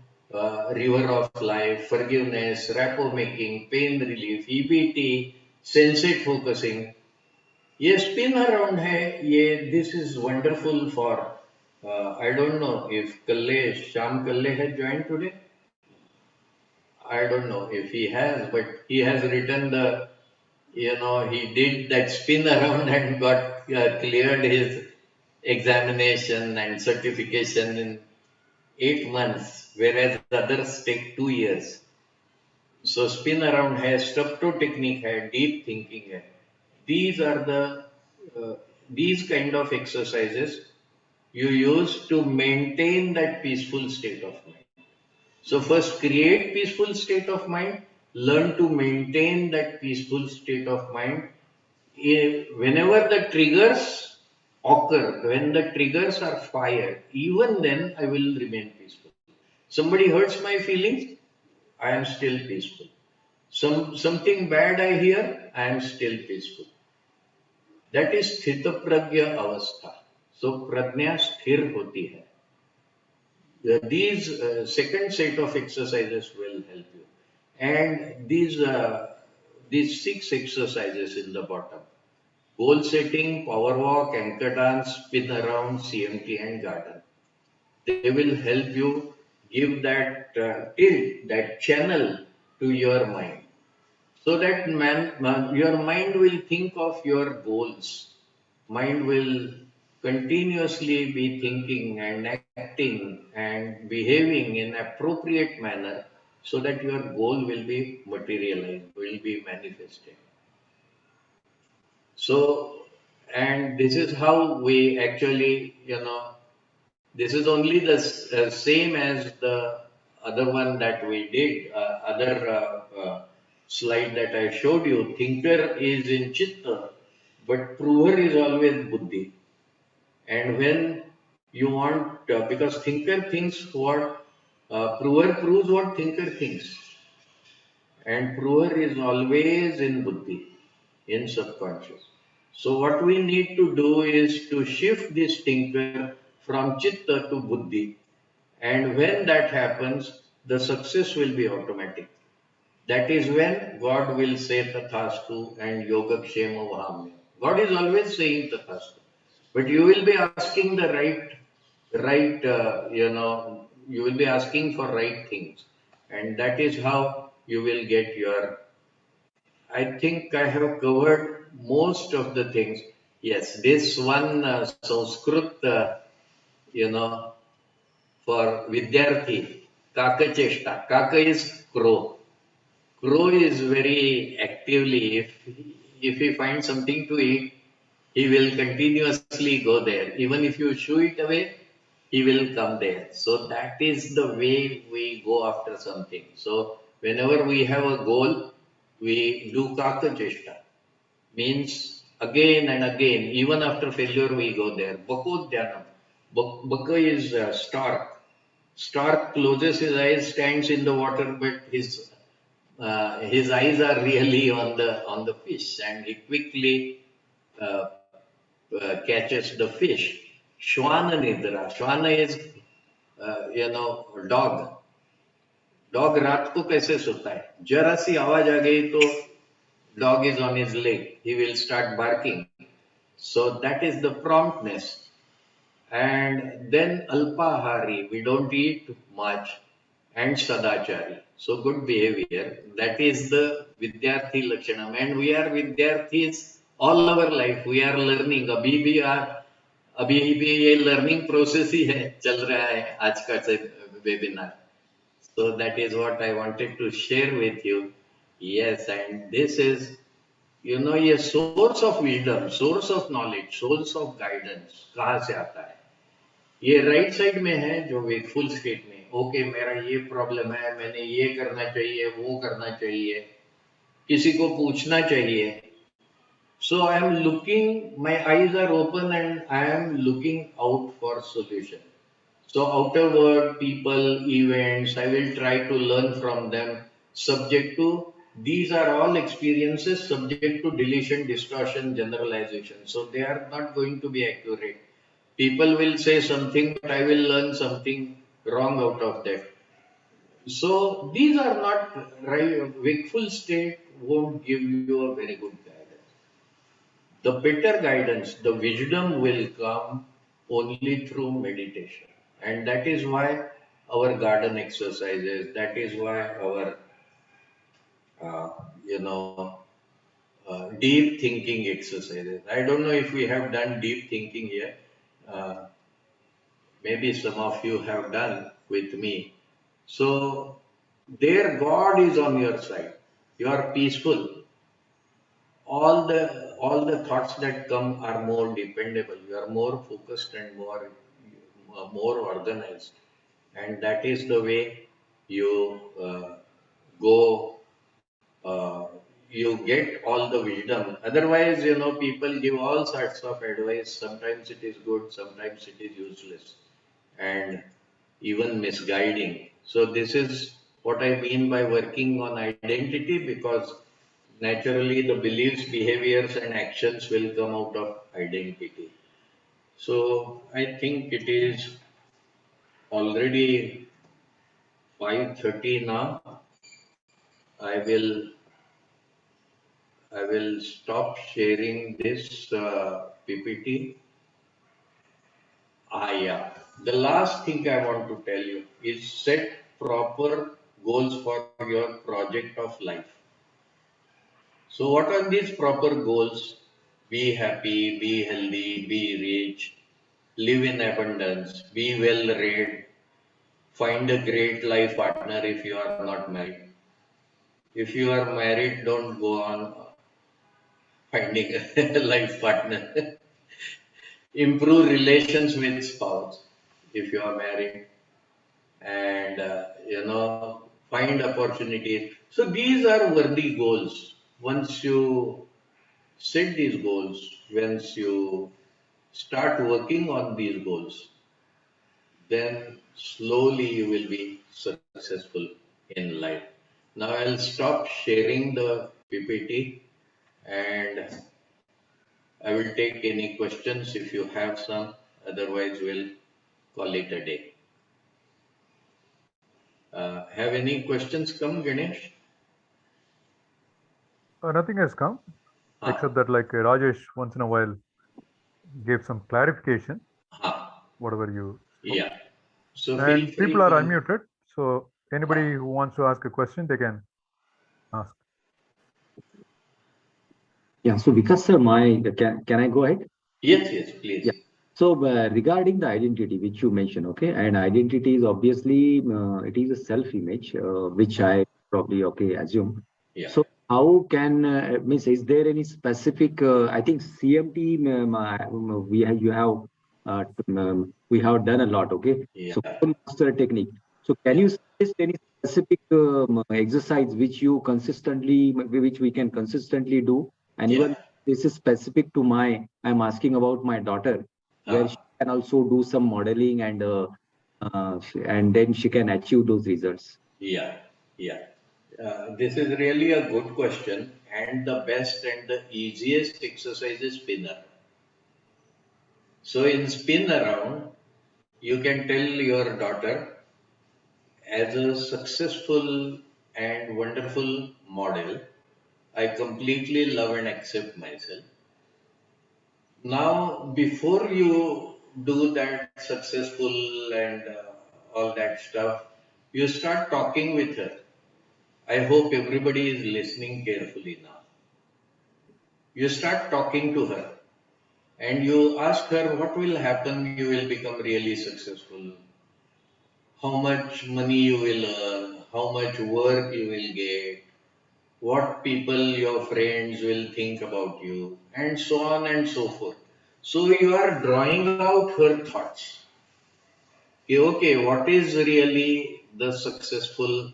river of life, forgiveness, rapport making, pain relief, EBT, sensate focusing. ये spin around है, ये this is wonderful for I don't know if Sham Kalle has joined today. I don't know if he has, but he has written he did that spin around and got cleared his examination and certification in 8 months, whereas others take 2 years. So spin around है, स्टप्टो technique है, deep thinking है. These are these kind of exercises you use to maintain that peaceful state of mind. So first create peaceful state of mind, learn to maintain that peaceful state of mind. Whenever the triggers occur, when the triggers are fired, even then I will remain peaceful. Somebody hurts my feelings, I am still peaceful. Something bad I hear, I am still peaceful. That is स्थित प्रज्ञ अवस्था. So प्रज्ञा स्थिर होती है. These second set of exercises will help you, and these 6 exercises in the bottom: goal setting, power walk, anchor dance, spin around, CMT, and garden. They will help you give that tilt, that channel to your mind, so that your mind will think of your goals. Mind will continuously be thinking and acting and behaving in appropriate manner, so that your goal will be materialized, will be manifested. So, and this is how we actually, this is only the same as the other one that we did, other slide that I showed you. Thinker is in Chitta, but prover is always Buddhi. And when you want, because thinker thinks what, prover proves what thinker thinks. And prover is always in Buddhi, in subconscious. So what we need to do is to shift this thinker from Chitta to Buddhi. And when that happens, the success will be automatic. That is when God will say Tathastu and Yogakshema Vahamya. God is always saying Tathastu. But you will be asking the you will be asking for right things. And that is how you will get your. I think I have covered most of the things. Yes, this one Sanskrit, for Vidyarthi, Kaka Cheshta. Kaka is crow. Crow is very actively, if he finds something to eat, he will continuously go there. Even if you shoo it away, he will come there. So that is the way we go after something. So whenever we have a goal, we do Kaka Cheshta. Means again and again, even after failure, we go there. Bakodhyanam. Baka is stork. Stork closes his eyes, stands in the water, but his eyes are really on the fish, and he quickly uh, catches the fish. Shwana Nidra. Shwana is, dog. Dog रात को कैसे सोता है? जरा सी आवाज आ गई तो dog is on his leg. He will start barking. So that is the promptness. And then alpahari, we don't eat much. and Sadachari. So good behavior. That is the Vidyarthi Lakshanam. And we are Vidyarthis all our life. We are learning. अभी भी ये learning process ही है, चल रहा है आज का webinar. So that is what I wanted to share with you. Yes, and this is, ये source of wisdom, source of knowledge, source of guidance कहाँ से आता है? ये राइट साइड में है जो वेकफुल स्टेट में. ओके, मेरा ये प्रॉब्लम है, मैंने ये करना चाहिए, वो करना चाहिए, किसी को पूछना चाहिए. So I am looking, my eyes are open and I am looking out for solution. So outerward people, events, I will try to learn from them, subject to, these are all experiences subject to deletion, distortion, generalization. So they are not going to be accurate. People will say something, but I will learn something wrong out of that. So these are not right. Wakeful state won't give you a very good guidance. The better guidance, the wisdom will come only through meditation. And that is why our garden exercises, that is why our, uh, you know, deep thinking exercises. I don't know if we have done deep thinking here. Uh, Maybe some of you have done with me. So, there God is on your side. You are peaceful. All the thoughts that come are more dependable. You are more focused and more organized, and that is the way you go. Uh, you get all the wisdom. Otherwise, people give all sorts of advice. Sometimes it is good, sometimes it is useless, and even misguiding. So this is what I mean by working on identity, because naturally the beliefs, behaviors and actions will come out of identity. So I think it is already 5:30 now. I will I will stop sharing this PPT. Yeah. The last thing I want to tell you is set proper goals for your project of life. So what are these proper goals? Be happy, be healthy, be rich, live in abundance, be well read, find a great life partner if you are not married. If you are married, don't go on finding a life partner. Improve relations with spouse if you are married, and find opportunities. So these are worthy goals. Once you set these goals, once you start working on these goals, then slowly you will be successful in life. Now I'll stop sharing the PPT, and I will take any questions if you have some. Otherwise, we'll call it a day. Have any questions come, Ganesh? Nothing has come, except Ah, that like Rajesh once in a while gave some clarification, ah, whatever you spoke. yeah. So feel And people free are to. unmuted, so anybody Ah, who wants to ask a question, they can ask. Yeah, so Vikas sir, can I go ahead? yes, yes, Yeah. please. So regarding the identity which you mentioned, okay, and identity is obviously it is a self-image, which I probably assume. Yeah, So how can means is there any specific? I think CMT you have we have done a lot, okay. So yeah, master technique. So can yeah, you suggest any specific exercise which you consistently, which we can consistently do, and yeah. even this is specific to I'm asking about my daughter, where she Ah, can also do some modeling and then she can achieve those results. yeah, yeah. This is really a good question, and the best and the easiest exercise is spinner. So in spin around, you can tell your daughter, as a successful and wonderful model, I completely love and accept myself. Now, before you do that successful and all that stuff, You start talking with her. I hope everybody is listening carefully now. You start talking to her and you ask her what will happen, you will become really successful, how much money you will earn, how much work you will get, what people, your friends will think about you, and so on and so forth. So you are drawing out her thoughts. Okay, what is really the successful,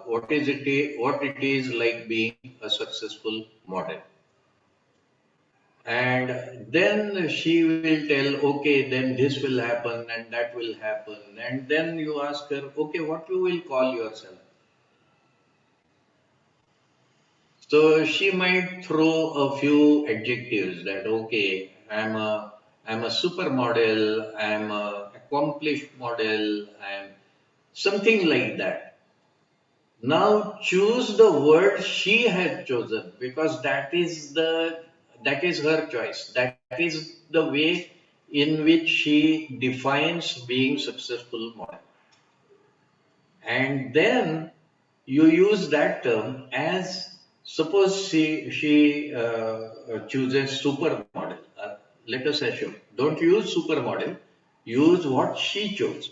what it is like being a successful model? And then she will tell, okay, then this will happen and that will happen. And then you ask her, okay, what you will call yourself? So she might throw a few adjectives that, okay, I'm a supermodel, I'm a accomplished model, I'm something like that. Now choose the word she has chosen because that is her choice. That is the way in which she defines being successful model. And then you use that term as suppose she chooses supermodel. Let us assume. Don't use supermodel. Use what she chose.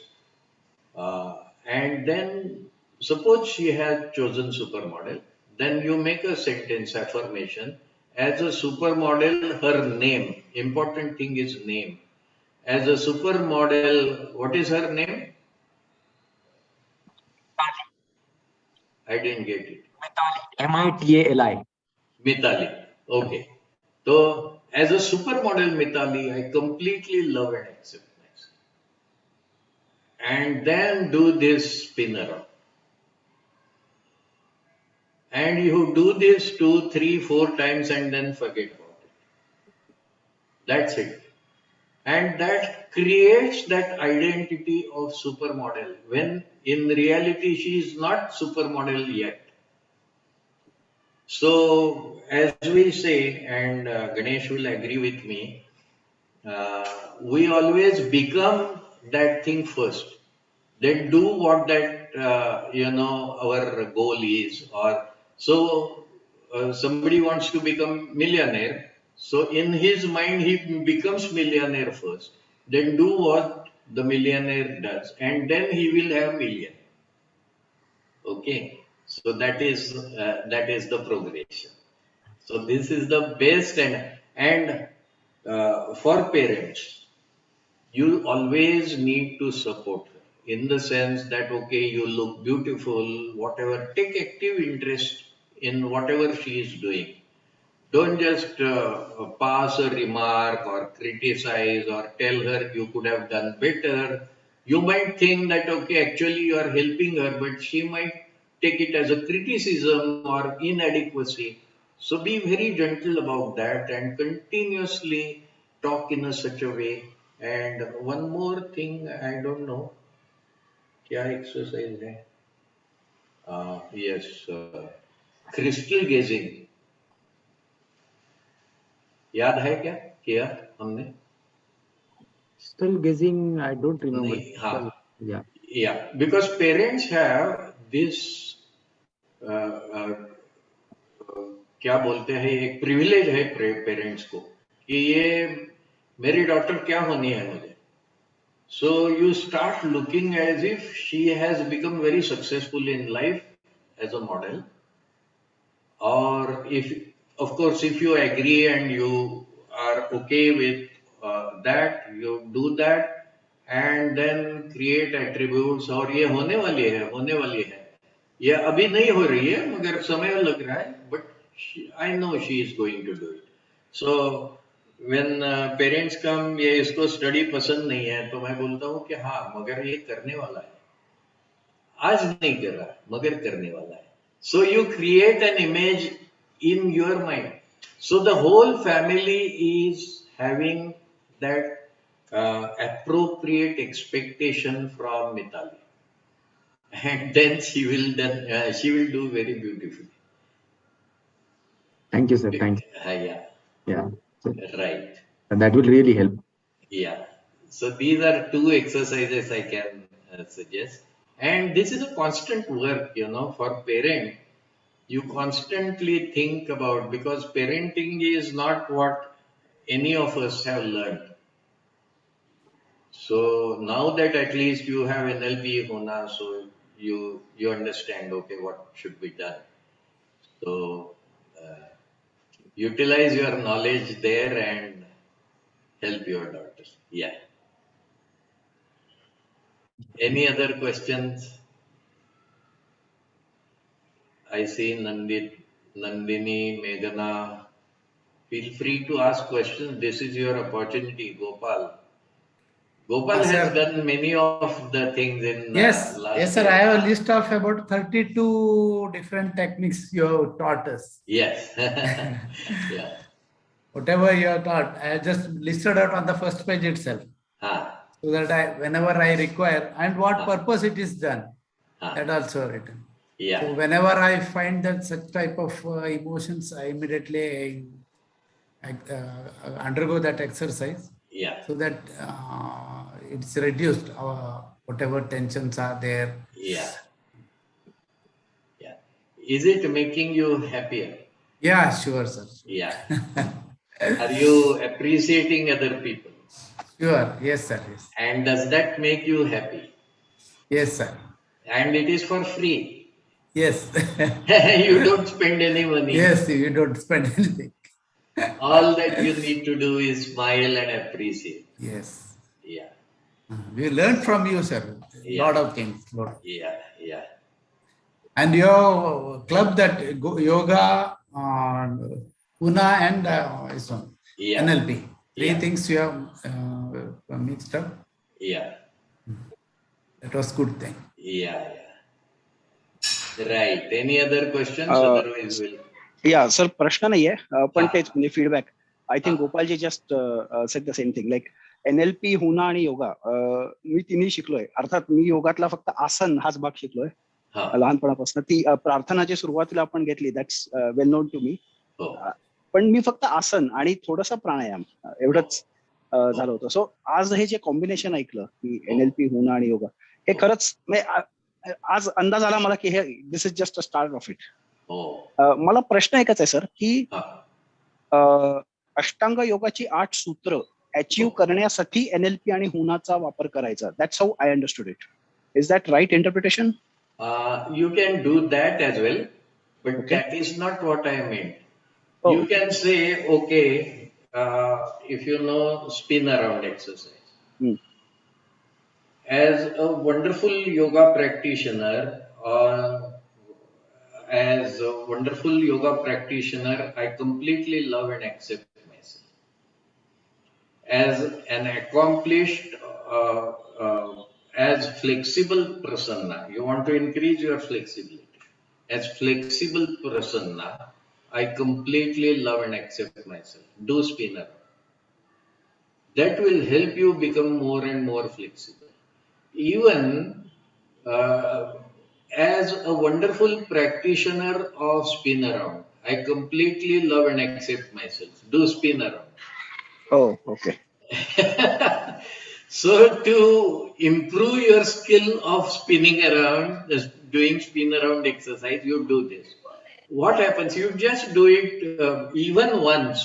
And then suppose she has chosen supermodel, then you make a sentence affirmation. As a supermodel, her name, important thing is name. As a supermodel, what is her name? I didn't get it. Mitali. Mitali. Okay. So, as a supermodel Mitali, I completely love and accept myself. And then do this spin around. And you do this 2, 3, 4 times and then forget about it. That's it. And that creates that identity of supermodel when in reality she is not supermodel yet. So, as we say, and Ganesh will agree with me, we always become that thing first, then do what that our goal is. Or so somebody wants to become millionaire, so in his mind he becomes millionaire first, then do what the millionaire does, and then he will have million. Okay, so that is the progression. So this is the best. And for parents, you always need to support her in the sense that, okay, you look beautiful, whatever, take active interest in whatever she is doing. Don't just pass a remark or criticize or tell her you could have done better. You might think that, okay, actually you are helping her, but she might take it as a criticism or inadequacy. So be very gentle about that and continuously talk in a such a way. And one more thing, I don't know, क्या exercise है? Yes, crystal gazing. याद है क्या किया हमने? Still guessing, I don't remember. नहीं, हाँ, Yeah. yeah, because parents have this क्या बोलते हैं, एक प्रिविलेज है पेरेंट्स को कि ये मेरी डॉटर क्या होनी है मुझे. So you start looking as if she has become very successful in life as a model, or if, of course, if you agree and you are okay with that, you do that, and then create attributes. और ये होने वाली है, ये अभी नहीं हो रही है मगर समय लग रहा है, but I know she is going to do it. So when parents come, ये इसको स्टडी पसंद नहीं है, तो मैं बोलता हूँ कि हाँ मगर ये करने वाला है, आज नहीं कर रहा मगर करने वाला है. So you create an image in your mind. So the whole family is having that appropriate expectation from Mitali, and then she will do very beautifully. Thank you, sir. Thanks. Yeah. Yeah. So, Right. and that will really help. Yeah. So these are two exercises I can suggest. And this is a constant work, for parent. You constantly think about, because parenting is not what any of us have learned. So now that at least you have NLP, Huna, so you understand, okay, what should be done. So utilize your knowledge there and help your daughters. Yeah. Any other questions? I see Nandini, Meghana. Feel free to ask questions. This is your opportunity, Gopal. Gopal has Sir. done many of the things in Yes, last yes, sir. year. I have a list of about 32 different techniques you have taught us. Yes. Yeah. Whatever you have taught, I just listed out on the first page itself. Ah, So that whenever I require and what Ah. purpose it is done, ah, that also written. yeah. So whenever I find that such type of emotions, I immediately undergo that exercise. Yeah. So that it's reduced whatever tensions are there. Yeah. Yeah. Is it making you happier? Yeah, sure, sir. Yeah. Are you appreciating other people? Sure. Yes, sir. Yes. And does that make you happy? Yes, sir. And it is for free. Yes. You don't spend any money. Yes, you don't spend anything. All that you need to do is smile and appreciate. Yes. Yeah. We learned from you, sir. Yeah. Lot of things. Lot. Yeah. Yeah. And your club that yoga, Huna and this one, Yeah. NLP. Three Yeah. things you have mixed up. Yeah. That was good thing. Yeah. Yeah. Right. Any other questions? Otherwise, we'll. या sir प्रश्न नाहीये पण हा. तेच म्हणजे feedback I think हा. Gopalji just said the same thing like NLP हुना आणि योगा मी तिन्ही शिकलोय अर्थात मी योगातला फक्त आसन हाच भाग शिकलोय हा. लहानपणापासून ती प्रार्थनाची सुरुवातीला आपण घेतली that's well known to me हो. पण मी फक्त आसन आणि थोडंसं प्राणायाम एवढंच झालं होतं सो आज हे जे कॉम्बिनेशन ऐकलं की NLP हुना आणि योगा हे खरंच आज अंदाज आला मला की हे this is just a start of it मला प्रश्न एकच आहे सर की अष्टांग योगाची 8 सूत्र अचीव करण्यासाठी NLP आणि हुनाचा वापर करायचा that's how I understood it is that right interpretation You can do that as well, but that is not what I meant. You can say, okay, if you know spin around exercise. As a wonderful yoga practitioner, I completely love and accept myself. As an accomplished, as flexible prasanna, you want to increase your flexibility. As flexible prasanna, I completely love and accept myself. Do spinner. That will help you become more and more flexible. Even as a wonderful practitioner of spin around, I completely love and accept myself. Do spin around. Oh, okay. So to improve your skill of spinning around, doing spin around exercise, you do this. What happens? You just do it even once,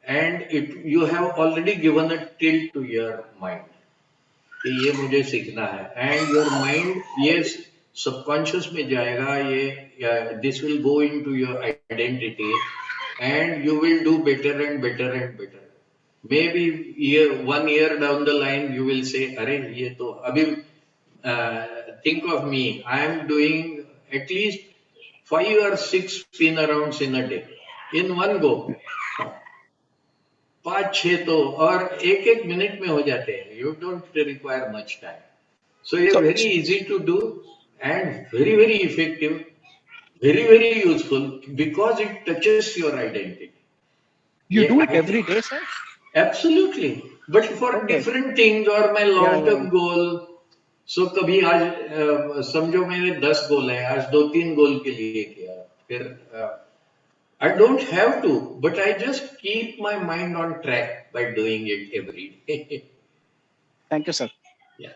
and you have already given a tilt to your mind. कि ये मुझे सीखना है, and your mind, yes, subconscious में जाएगा ये, this will go into your identity, and you will do better and better and better. Maybe 1 year down the line, you will say, "अरे ये तो अभी think of me. I am doing at least 5 or 6 spin arounds in a day in one go." 5-6 तो और एक minute में हो जाते हैं. You don't require much time. So it's very easy to do and very, very effective, very, very useful because it touches your identity. You do it every day, sir? Absolutely, but for different things or my long-term goal. So कभी आज समझो मेरे 10 गोल हैं, आज 2-3 गोल के लिए किया, फिर I don't have to, but I just keep my mind on track by doing it every day. Thank you, sir. Yeah.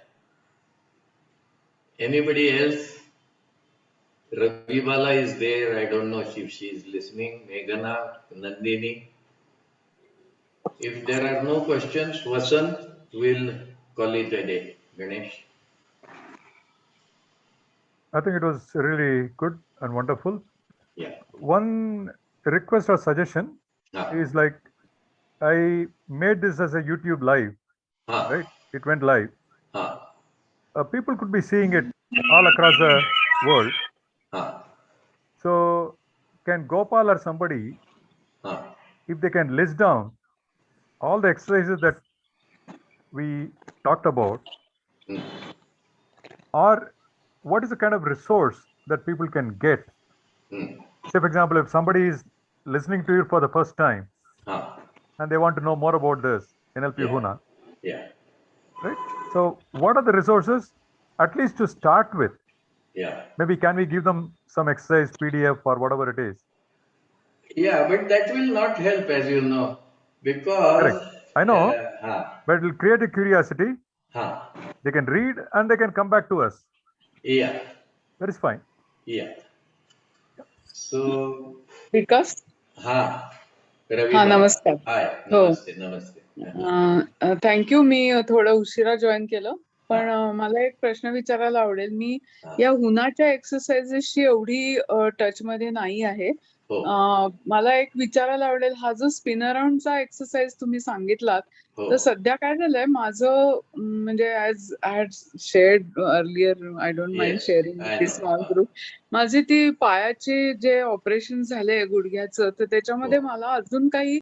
Anybody else? Ravibala is there. I don't know if she is listening. Meghana, Nandini. If there are no questions, Vasant will call it a day. Ganesh. I think it was really good and wonderful. Yeah. One request or suggestion is like, I made this as a YouTube live, right? It went live. People could be seeing it all across the world. So can Gopal or somebody, if they can list down all the exercises that we talked about, or what is the kind of resource that people can get? Say, for example, if somebody is listening to you for the first time and they want to know more about this, NLP Huna, right? So what are the resources, at least to start with? Maybe can we give them some exercise PDF or whatever it is? Yeah, but that will not help, as you know, because correct. I know, but it will create a curiosity. They can read and they can come back to us. Yeah. That is fine. Yeah. So. विकास रवि नमस्कार. हाय नमस्ते नमस्ते. Thank you. मी थोडं उशिरा join केलं, पण मला एक प्रश्न विचारायला आवडेल. मी या हुनाच्या एक्सरसाइजेसची एवढी टच मध्ये नाही आहे. मला एक विचारायला आवडेल, हा जो स्पिन अराउंडचा एक्सरसाइज तुम्ही सांगितलात, तर सध्या काय झालंय माझं, म्हणजे as I had shared earlier, I don't mind sharing this small group, माझी ती पायाचे जे ऑपरेशन झाले गुडघ्याचं, तर त्याच्यामध्ये मला अजून काही